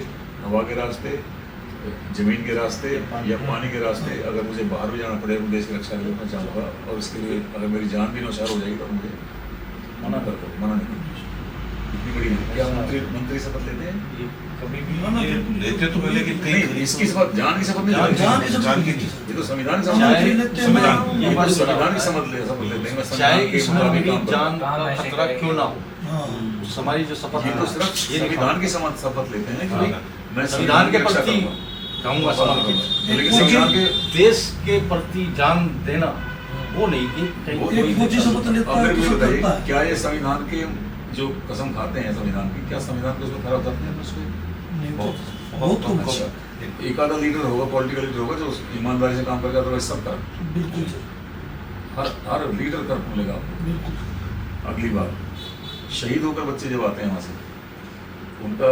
हवा के रास्ते, जमीन के रास्ते या पानी के रास्ते, अगर मुझे बाहर भी जाना पड़े अपने देश की रक्षा के लिए मैं चाहूँगा। और इसके लिए अगर मेरी जान भी नौशार हो जाएगी तो मुझे मना कर दो, मना नहीं करूँगा। इतनी बड़ी क्या मंत्री शपथ लेते हैं? कभी भी ना, ना, ये बिल्कुल। लेते तो पहले लेकिन नहीं, कहीं इसकी शपथ, जान की शपथ नहीं लेते। जान की जान की ये तो संविधान की चाहे शपथ लेते हैं, संविधान ना, ये हमारी तो संविधान की शपथ शपथ लेते हैं। मैं चाहे संविधान के इसमें मुताबिक मेरी काम करूँगा। जान काम का ऐसे खतरा करेंगे। क्यों ना हो, हाँ। हमारी जो शपथ ये है तो सिर्फ ये संविधान की शपथ लेते हैं कि भाई हाँ। मैं संविधान के की रक्षा प्रति करूँगा। कहूँगा समर्पित। लेकिन संविधान के देश के प्रति जान देना वो नहीं कि कहीं वो कोई एक फौजी शपथ लेता अब है मेरे तो को सब बताइए, करता है। क्या ये संविधान के जो कसम खाते हैं संविधान की, क्या संविधान को उसमें खराब करते हैं उसको? नहीं, बहुत- बहुत कम अच्छा, एक आधा लीडर होगा, पॉलिटिकल लीडर होगा जो ईमानदारी से काम करेगा, तो सब कर बिल्कुल सर, हर लीडर कर मिलेगा आपको। बिल्कुल। अगली बार शहीद होकर बच्चे जब आते हैं वहाँ से, उनका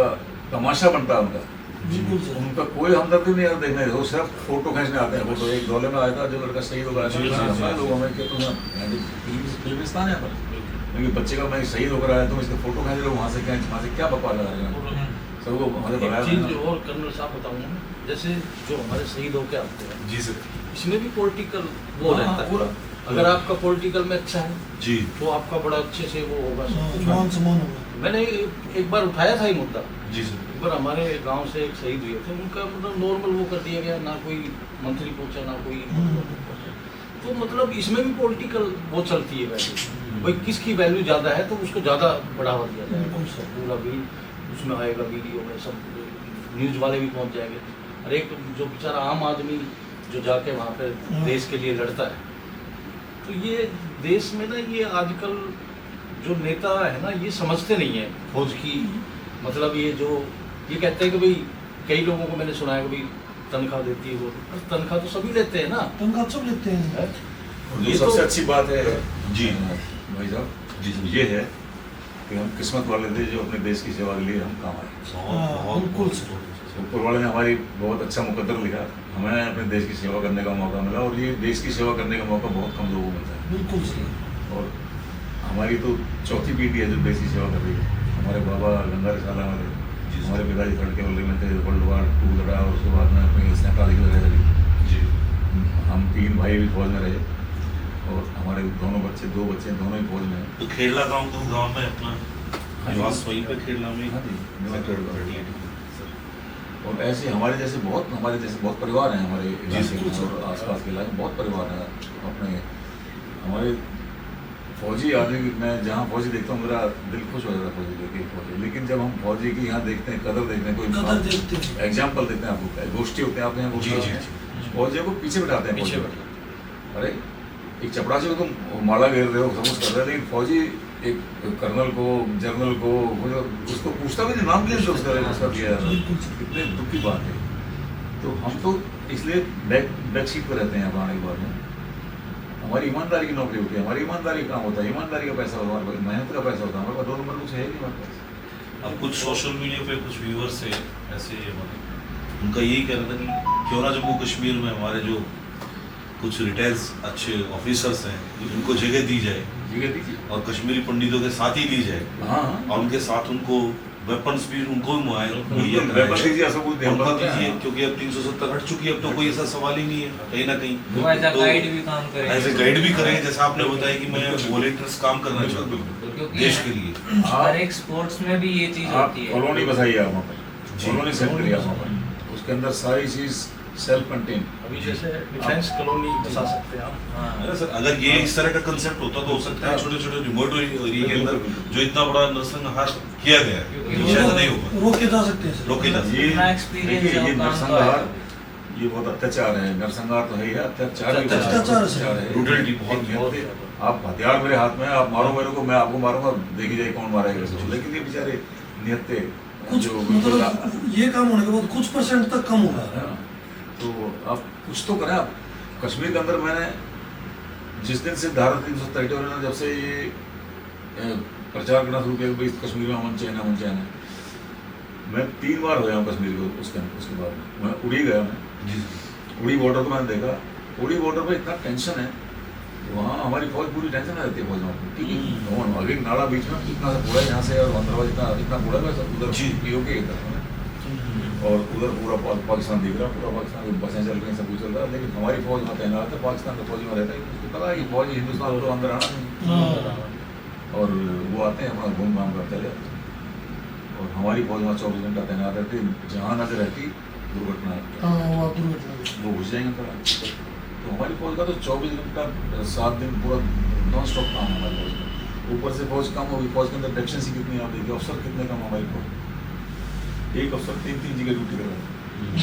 तमाशा बनता है उनका, बिल्कुल सर। उनका कोई हमदर्दी नहीं आता देखने, वो सिर्फ फोटो खींचने आते हैं। फोटो एक दौले में आया था जो लड़का शहीद हो गया जी, जी, जी। लोग हमें फिलिस्तान है पर क्योंकि बच्चे का मैं शहीद होकर आया, तुम इसका फोटो खींच रहे हो, वहाँ से क्या बकवास लगा रहे हो? सबको हमारे एक भगाया चीज मैंने। और कर्नल साहब बताऊंगा, जैसे जो हमारे शहीद होके आते हैं, जी सर। इसमें भी पॉलिटिकल वो हाँ, रहता है पूरा। अगर आपका पॉलिटिकल में अच्छा है जी तो आपका बड़ा अच्छे से वो होगा सब कुछ। मान सम्मान होगा। मैंने एक बार उठाया था ये मुद्दा, जी सर। एक बार हमारे गांव से एक शहीद हुए थे, उनका मतलब नॉर्मल वो कर दिया गया, ना कोई मंत्री पहुंचा ना कोई पहुंचा। तो मतलब इसमें भी पॉलिटिकल वो चलती है वैल्यू, भाई किसकी वैल्यू ज़्यादा है तो उसको ज़्यादा बढ़ावा दिया जाएगा, उसका पूरा भी उसमें आएगा, वीडियो में सब न्यूज़ वाले भी पहुंच जाएंगे। और एक जो बेचारा आम आदमी जो जाके वहाँ पे देश के लिए लड़ता है, तो ये देश में ना ये आजकल जो नेता है ना ये समझते नहीं है फौज की, मतलब ये जो ये कहते हैं कि भाई कई लोगों को मैंने सुना है कि भाई तनख्वाह देती है वो, पर तनख्वाह तो सभी लेते हैं ना, तनख्वाह सब लेते हैं। है? और जो ये सबसे तो- अच्छी बात है जी। भाई साहब जी सर। ये है कि हम किस्मत वाले थे जो अपने देश की सेवा के लिए हम काम आए। बहुत बिल्कुल बहुत सर। ऊपर वाले ने हमारी बहुत अच्छा मुकद्दर लिखा, हमें अपने देश की सेवा करने का मौका मिला, और ये देश की सेवा करने का मौका बहुत कम लोगों को मिलता है। बिल्कुल सही। और हमारी तो चौथी पीढ़ी है जो देश की सेवा कर रही है। हमारे बाबा गंगाधर साला हमारे जी सर। हमारे पिताजी थर्ड कैवलरी में थे, वर्ल्ड वार 2 लड़ा, और उसके बाद में अपनी स्नैपराधिक लड़ाई लड़ी। जी हम 3 भाई भी फौज में रहे, और हमारे दोनों बच्चे 2 बच्चे दोनों ही फौज में हैं। तो खेड़ला गांव को गांव में अपना निवास वहीं पे खेड़ला में हाँ जी, सेक्टर 38 सर। और ऐसे हमारे जैसे बहुत परिवार हैं हमारे इलाके में और आसपास के इलाके में बहुत परिवार हैं अपने हमारे फौजी आदमी। मैं जहाँ फौजी देखता हूँ मेरा दिल खुश हो जाता है फौजी देख के फौजी। लेकिन जब हम फौजी की यहाँ देखते हैं, कदर देखते हैं, कदर देखते हैं। कोई एग्जाम्पल देखते हैं, आपको गोष्ठी होते हैं, आपके यहाँ गोष्ठी जी, होते जी, हैं, फौजियों को पीछे बिठाते हैं। पीछे फौजी। अरे एक चपरासी को तुम माला घेर रहे हो, सब कुछ कर रहे हो, लेकिन फौजी एक कर्नल को, जनरल को, उसको पूछता भी नहीं, नाम कैसे उसका दिया जा रहा है। कितने दुख की बात है। तो हम तो इसलिए बैक सीट पर रहते हैं यहाँ आने के बाद में। हमारी ईमानदारी की नौकरी होती है, हमारी ईमानदारी का काम होता है, ईमानदारी का पैसा होता है, हमारे पास मेहनत का पैसा होता है, हमारे पास 2 नंबर कुछ है नहीं हमारे पास। अब कुछ सोशल मीडिया पे कुछ व्यूअर्स है ऐसे मतलब उनका यही कहना था कि क्यों ना जम्मू कश्मीर में हमारे जो कुछ रिटायर्स अच्छे ऑफिसर्स हैं उनको जगह दी जाए जगह दीजिए। और कश्मीरी पंडितों के साथ ही दी जाए, हाँ और उनके साथ उनको वेपन्स भी उनको ही मुहैया वेपन दीजिए, ऐसा कुछ दे- उनको हम दीजिए, बताते हैं। क्योंकि अब 370 हट चुकी है, अब तो कोई ऐसा सवाल ही नहीं है कहीं ना कहीं। वो एज अ तो गाइड भी काम करें। ऐसे गाइड भी करें, जैसा आपने बताया कि मैं वॉलंटियर्स काम करना चाहता हूँ क्योंकि देश के लिए। हर एक स्पोर्ट्स में भी ये चीज आप होती है। कॉलोनी बसाइए आप वहाँ पर, जी। कॉलोनी सेट करिए आप वहाँ पर, उसके अंदर सारी चीज़ सेल्फ कंटेन। अभी जैसे डिफेंस कॉलोनी बसा सकते हैं आप। हाँ। अरे सर अगर ये इस तरह का कंसेप्ट होता तो हो सकता है छोटे छोटे रिमोट एरिया के अंदर जो इतना बड़ा नरसंहार किया गया है क्योंकि शायद नहीं होगा, रोके जा सकते हैं सर। रोके जा सकते ये अपना experience देखिए, है, ये वो काम नरसंहार, का ये बहुत अत्याचार है। नरसंहार तो है ही है, अत्याचार भी अत्याचार है। अत्याचार है। Brutality बहुत एक निहत्थे, आप हथियार मेरे हाथ में है, आप मारो मेरे को, मैं आपको मारूंगा, देखी जाए कौन मारेगा किसको। लेकिन ये बेचारे निहत्थे कुछ जो मतलब ये काम होने के बाद कुछ % तक कम होगा। है ना, तो आप कुछ तो करें। आप कश्मीर के अंदर मैंने जिस दिन से धारा 373 ने जब से ये प्रचार करना शुरू किया कि भाई कश्मीर में अमन चैन है, अमन चैन है, मैं 3 बार गया हूँ कश्मीर को। उसके बाद मैं उड़ी गया, मैं जी उड़ी बॉर्डर को मैंने देखा। उड़ी बॉर्डर पे इतना टेंशन है, वहाँ हमारी फौज पूरी टेंशन में रहती है फौज में, क्योंकि आगे नाला बीच में इतना सा कूड़ा है, यहाँ से और हैदराबाद इतना कूड़ा है, उधर जी। पीओके की तरफ में, और उधर पूरा पाकिस्तान दिख रहा है, पूरा पाकिस्तान की बसें चल रही हैं, सब कुछ चल रहा है, लेकिन हमारी फौज वहाँ तैनात है, पाकिस्तान का फौज में रहता है, उसको पता है कि फौज हिंदुस्तान को अंदर आना नहीं, हाँ। और वो आते हैं अपना घूम घाम कर चले जाते हैं। और हमारी फौज वहाँ 24 घंटा तैनात रहती, जहाँ नजर रहती दुर्घटना हाँ, वो दुर्घटना। वो घुस जाएंगे अंदर। तो हमारी फौज का तो 24 घंटा 7 दिन पूरा नॉन स्टॉप काम है हमारी फौज में। ऊपर से फौज कम होगी, फौज के अंदर डेफिशिएंसी कितनी है आप देखिए, अफसर कितने कम हमारी फौज, एक अफसर 3 जगह ड्यूटी कर रहा है।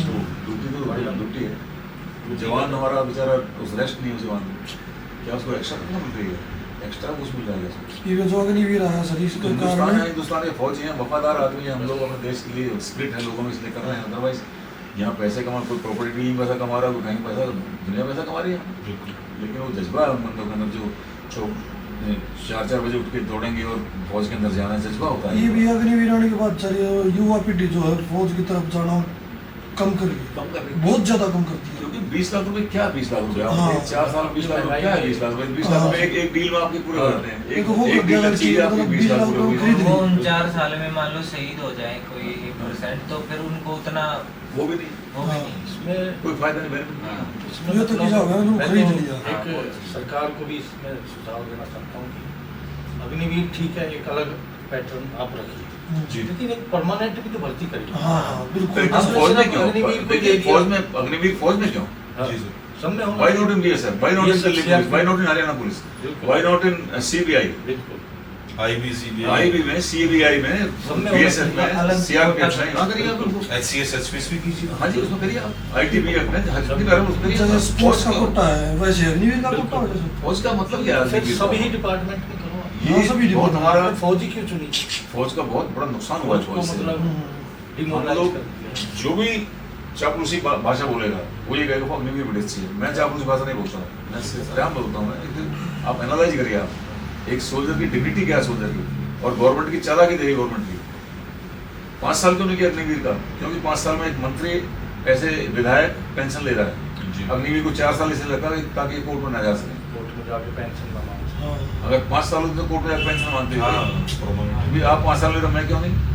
तो ड्यूटी है, वो जवान हमारा बेचारा उस रेस्ट नहीं है, उस जवान को क्या उसको एक्स्ट्रा कितना मिल रही है, एक्स्ट्रा कुछ मिल रहा है। ये जो अग्निवीर है सर, इसके कारण हिंदुस्तान के फौजी हैं, वफादार आदमी हैं, हम लोग अपने देश के लिए स्प्रिट है लोगों में, इसलिए कर रहे हैं। अदरवाइज यहाँ पैसे कमा, कोई प्रॉपर्टी डीलिंग पैसा कमा रहा है, कोई कहीं पैसा, दुनिया पैसा कमा रही है, बिल्कुल। लेकिन वो जज्बा है उन बंदों के अंदर जो 4 बजे उठ के दौड़ेंगे और फौज के अंदर जाना, जज्बा होता है। ये भी अग्निवीर आने के बाद सर ये युवा पीढ़ी जो है फौज की तरफ जाना कम कर रही है, कम कर रही है। बहुत ज्यादा कम करती है। क्योंकि 20 लाख रुपए क्या 20 लाख रुपए हाँ। 4 साल में 20 लाख रुपए क्या है 20 लाख रुपए 20 लाख रुपए एक डील में आपके पूरे करते हैं एक वो एक डील अगर अच्छी है आपकी मतलब 20 लाख 20 लाख रुपए खरीद वो ली। उन 4 साल में मान लो शहीद हो जाए कोई 1% तो फिर उनको उतना वो भी नहीं वो भी हाँ। नहीं। इसमें कोई फायदा नहीं मैंने हाँ। इसमें ये तो मतलब किया होगा ना, मैं खरीद तो लिया। एक सरकार को भी इसमें सुझाव देना चाहता हूँ कि अग्निवीर ठीक है एक अलग पैटर्न आप रखिए, जी। लेकिन एक परमानेंट भी तो भर्ती करिए। हाँ हाँ बिल्कुल। लेकिन हमने फौज में सिर्फ क्यों अग्निवीर को देखिए, दे दिया। अग्निवीर फौज में क्यों हाँ, जी, सर। सब में होना why not in BSF why not in BSF, Delhi why not in Haryana police बिल्कुल। व्हाई नॉट इन सीबीआई बिल्कुल IBCBI, आईबी में सीबीआई में सब में बीएसएफ होना चाहिए, में अलग सीआरपीएफ में अलग- हाँ करिए आप उनको HCS, HPS भी कीजिए। हाँ जी उसमें करिए आप आईटीबीएफ में जहाँ जितनी बार उसमें करिए जैसे स्पोर्ट्स का फौज कोटा है वैसे अग्निवीर का कोटा हो जैसे। फौज का मतलब क्या है फिर अग्निवीर सभी का? डिपार्टमेंट में करो। हाँ, ये सभी बहुत डिपार्टमेंट। हमारा फौजी क्यों चुनी? फौज का बहुत बड़ा नुकसान हुआ है फौज को फौज से मतलब हम्म। हम डिमोरलाइज लोग कर दिया। जो भी चापलूसी भाषा बोलेगा वो ये कहेगा अग्निवीर ब्रिटिश चाहिए मैं चापलूसी भाषा नहीं बोलता हूँ मैं सरेआम बोलता हूँ मैं आप एनालाइज करिए आप एक सोल्जर की डिग्निटी क्या है सोल्जर की और गवर्नमेंट की चालाकी देखिए गवर्नमेंट की 5 साल क्यों नहीं किया अग्निवीर का क्योंकि 5 साल में एक मंत्री ऐसे विधायक पेंशन ले रहा है जी। अग्निवीर को 4 साल इसलिए लगा ताकि कोर्ट में ना जा सके कोर्ट में जाके पेंशन ना मांग सके। हाँ अगर 5 साल में कोर्ट में जाकर पेंशन मांगते हाँ, हैं permanent। अभी आप 5 साल ले रहे हो मैं क्यों नहीं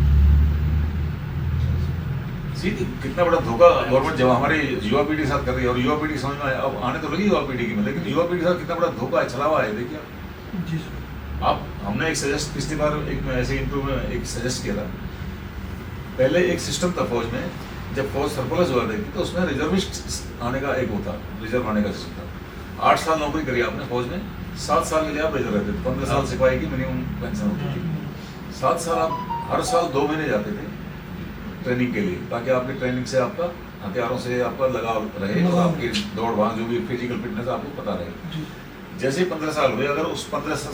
सीधी कितना बड़ा धोखा गवर्नमेंट जब हमारे युवा पीढ़ी के साथ कर रही है और युवा पीढ़ी समझ में आए अब आने तो लगी युवा पीढ़ी की में लेकिन युवा पीढ़ी के साथ कितना बड़ा धोखा है छलावा है देखिए आप। जी सर। आप हमने एक सजेस्ट पिछली बार एक मैं ऐसे इंटरव्यू में एक सजेस्ट किया था पहले एक सिस्टम था फौज में जब फौज सरप्लस हुआ रही थी तो उसमें रिजर्विस्ट आने का एक होता रिजर्व आने का सिस्टम था 8 साल नौकरी करी आपने फौज में 7 साल के लिए आप रिजर्व रहते थे 15 साल सिपाही की मिनिमम पेंशन होती थी 7 साल आप हर साल 2 महीने जाते थे ट्रेनिंग के लिए ताकि आपकी ट्रेनिंग से आपका हथियारों से आपका लगाव रहे और आपकी दौड़ भाग जो भी फिजिकल फिटनेस आपको पता रहे जी जैसे ही 15 साल हुए अगर उस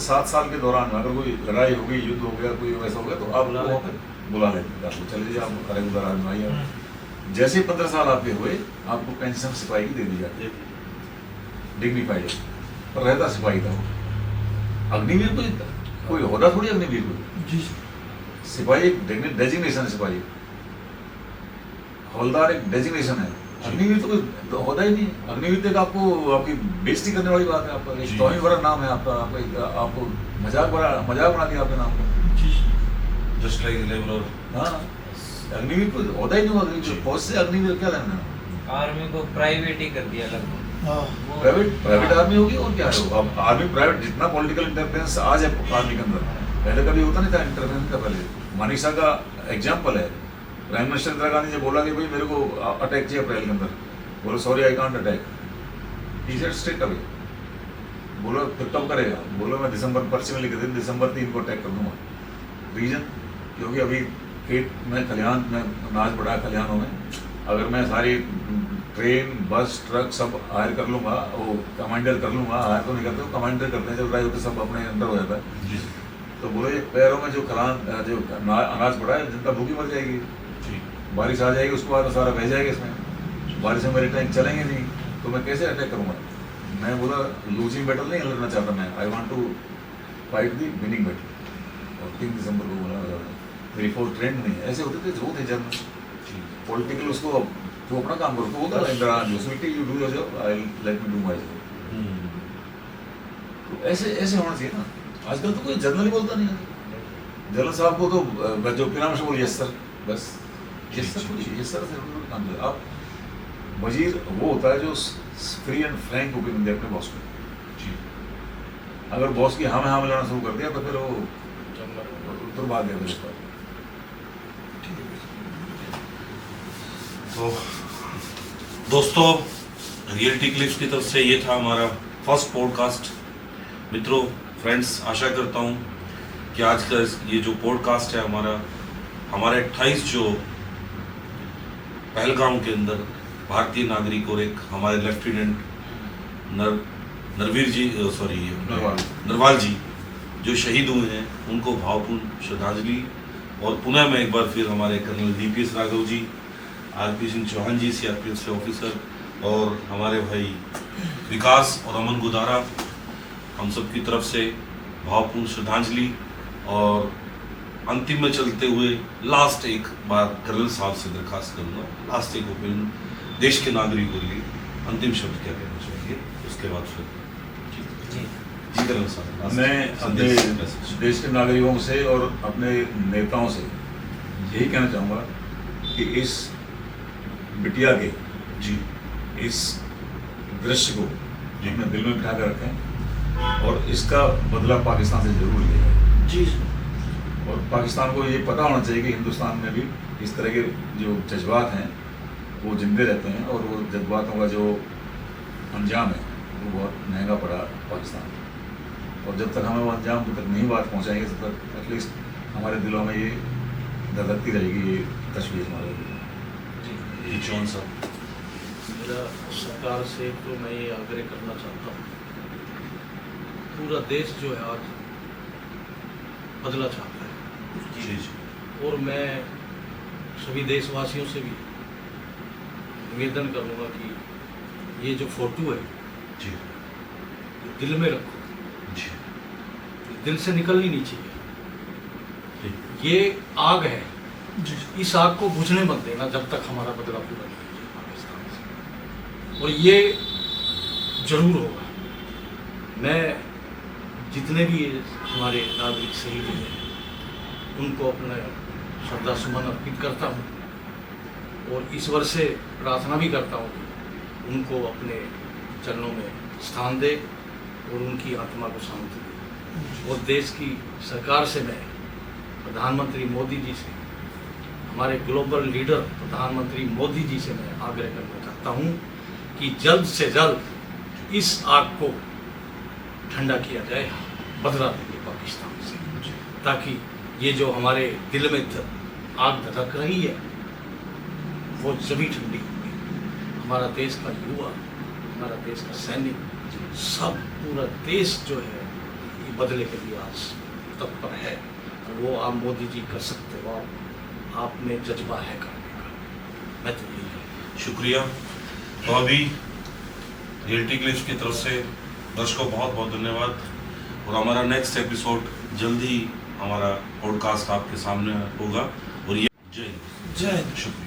7 साल के दौरान में अगर कोई लड़ाई हो गई युद्ध हो गया कोई वैसा हो गया तो आप बुला वो बुला लेते थे आपको चले जाइए आप रेगुलर आदमी आइए जैसे ही 15 साल आपके हुए आपको पेंशन सिपाही की दे दी जाती डिग्निफाइड पर रहता सिपाही था वो अग्निवीर कोई होता थोड़ी अग्निवीर को जी सर। सिपाही एक डेजिग्नेशन है सिपाही हवलदार एक डेजिग्नेशन है अग्निवीर तो कोई होता ही नहीं अग्निवीर तक आपको आपकी बेइज्जती करने वाली बात है आपका जी। एक तौहीन भरा नाम है आपका आपको मजाक बना दिया आपके नाम को जी सर। Just like laborer। हाँ अग्निवीर को होता ही नहीं अग्निवीर जी। फौज से अग्निवीर क्या लेना है आर्मी को प्राइवेट ही कर दिया लगभग। हाँ वो- प्राइवेट हाँ। आर्मी होगी और क्या है वो? अब आर्मी प्राइवेट जितना पॉलिटिकल इंटरफेरेंस आज है आर्मी के अंदर पहले कभी होता नहीं था इंटरफेरेंस का पहले मानिसा का एग्जाम्पल है प्राइम मिनिस्टर इंदिरा गांधी ने बोला कि भाई मेरे को अटैक चाहिए अप्रैल के अंदर बोलो sorry I can't attack he said straight away बोलो फिर कब करेगा बोलो मैं दिसंबर पर्ची में लिख दी दिसंबर 3 को अटैक कर दूंगा रीजन क्योंकि अभी खेत में खलिहान में अनाज बढ़ा खलिहानों में अगर मैं सारी ट्रेन बस ट्रक सब हायर कर लूँगा वो कमांडर कर लूँगा हायर तो नहीं करते कमांडर करते हैं जब ड्राइव होते सब अपने अंडर हो जाता है जी तो बोले ये पैरों में जो खलिहान जो अनाज पड़ा है जनता भूखी मर जाएगी जी बारिश आ जाएगी उसके बाद सारा बह जाएगा इसमें बारिश में मेरे टैंक चलेंगे नहीं तो मैं कैसे अटैक करूँगा मैं बोला लूजिंग बैटल नहीं लड़ना चाहता मैं I want to fight the winning battle और 3 दिसंबर को बोला मेरी फौज ट्रेंड नहीं है ऐसे होते थे जो थे जब पॉलिटिकल उसको वो अपना काम करो तो वो क्या Indira Gandhi sweetie you do your job I let me do my job तो ऐसे ऐसे होना चाहिए ना आजकल तो कोई जनरल ही बोलता नहीं है जनरल साहब को तो जो पिनाम से बोल यस सर बस यस सर बोलिए यस सर से काम करो आप वजीर वो होता है जो फ्री एंड फ्रैंक ओपिनियन दे अपने बॉस को जी अगर बॉस की हाँ में हाँ मिलाना शुरू कर दिया तो फिर वो दुर्भाग्य है उसका तो दोस्तों रियलिटी क्लिप्स की तरफ से ये था हमारा फर्स्ट पॉडकास्ट मित्रों फ्रेंड्स आशा करता हूँ कि आज का ये जो पॉडकास्ट है हमारे 28 जो पहलगाम के अंदर भारतीय नागरिक और एक हमारे लेफ्टिनेंट नरवीर जी सॉरी नरवाल जी जो शहीद हुए हैं उनको भावपूर्ण श्रद्धांजलि और पुनः मैं एक बार फिर हमारे colonel DPS Raghav ji RP Singh Chauhan जी CRPF से ऑफिसर और हमारे भाई विकास और अमन गुदारा हम सब की तरफ से भावपूर्ण श्रद्धांजलि और अंतिम में चलते हुए लास्ट एक बार कर्नल साहब से दरखास्त करूंगा, लास्ट एक ओपिनियन देश के नागरिकों के लिए अंतिम शब्द क्या कहना चाहिए, उसके बाद फिर जी जी कर्नल साहब last मैं अपने संदेश, message। देश के नागरिकों से और अपने नेताओं से यही कहना चाहूँगा कि इस बिटिया के जी इस दृश्य को अपने दिल में बिठा कर रखें और इसका बदला पाकिस्तान से जरूर लिया जाए। जी और पाकिस्तान को ये पता होना चाहिए कि हिंदुस्तान में भी इस तरह के जो जज्बात हैं वो जिंदे रहते हैं और वो जज्बातों का जो अंजाम है वो बहुत महंगा पड़ा पाकिस्तान को। और जब तक हमें वो अंजाम तक नहीं बात पहुंचाएंगे तब तक एटलीस्ट हमारे दिलों में ये धधकती रहेगी ये तस्वीर हमारे लिए। जी जॉन साहब मेरा सरकार से तो मैं ये आग्रह करना चाहता हूँ, पूरा देश जो है आज बदला चाहता है जी जी और मैं सभी देशवासियों से भी निवेदन करूँगा कि ये जो फोटो है जी ये दिल में रखो, जी ये दिल से निकलनी नहीं चाहिए। जी ये आग है, जी इस आग को बुझने मत देना जब तक हमारा बदला पूरा नहीं हो जाए पाकिस्तान से, और ये जरूर होगा। मैं जितने भी हमारे नागरिक शहीद हुए हैं उनको अपना श्रद्धा सुमन अर्पित करता हूँ और ईश्वर से प्रार्थना भी करता हूँ कि उनको अपने चरणों में स्थान दे और उनकी आत्मा को शांति दे। और देश की सरकार से मैं प्रधानमंत्री मोदी जी से, हमारे ग्लोबल लीडर प्रधानमंत्री मोदी जी से मैं आग्रह करना चाहता हूँ कि जल्द से जल्द इस आग को ठंडा किया जाए, बदला लेंगे पाकिस्तान से, ताकि ये जो हमारे दिल में आग धधक रही है वो जभी ठंडी होगी। हमारा देश का युवा, हमारा देश का सैनिक, सब पूरा देश जो है ये बदले के लिए आज तत्पर है और वो आप मोदी जी कर सकते हो, आप में जज्बा है करने का। मैं तो यही है। शुक्रिया। तो अभी रियलिटी क्लिप्स की तरफ से दर्शकों बहुत बहुत धन्यवाद और हमारा नेक्स्ट एपिसोड जल्दी हमारा पॉडकास्ट आपके सामने होगा और ये जय हिंद। जय हिंद। शुक्रिया।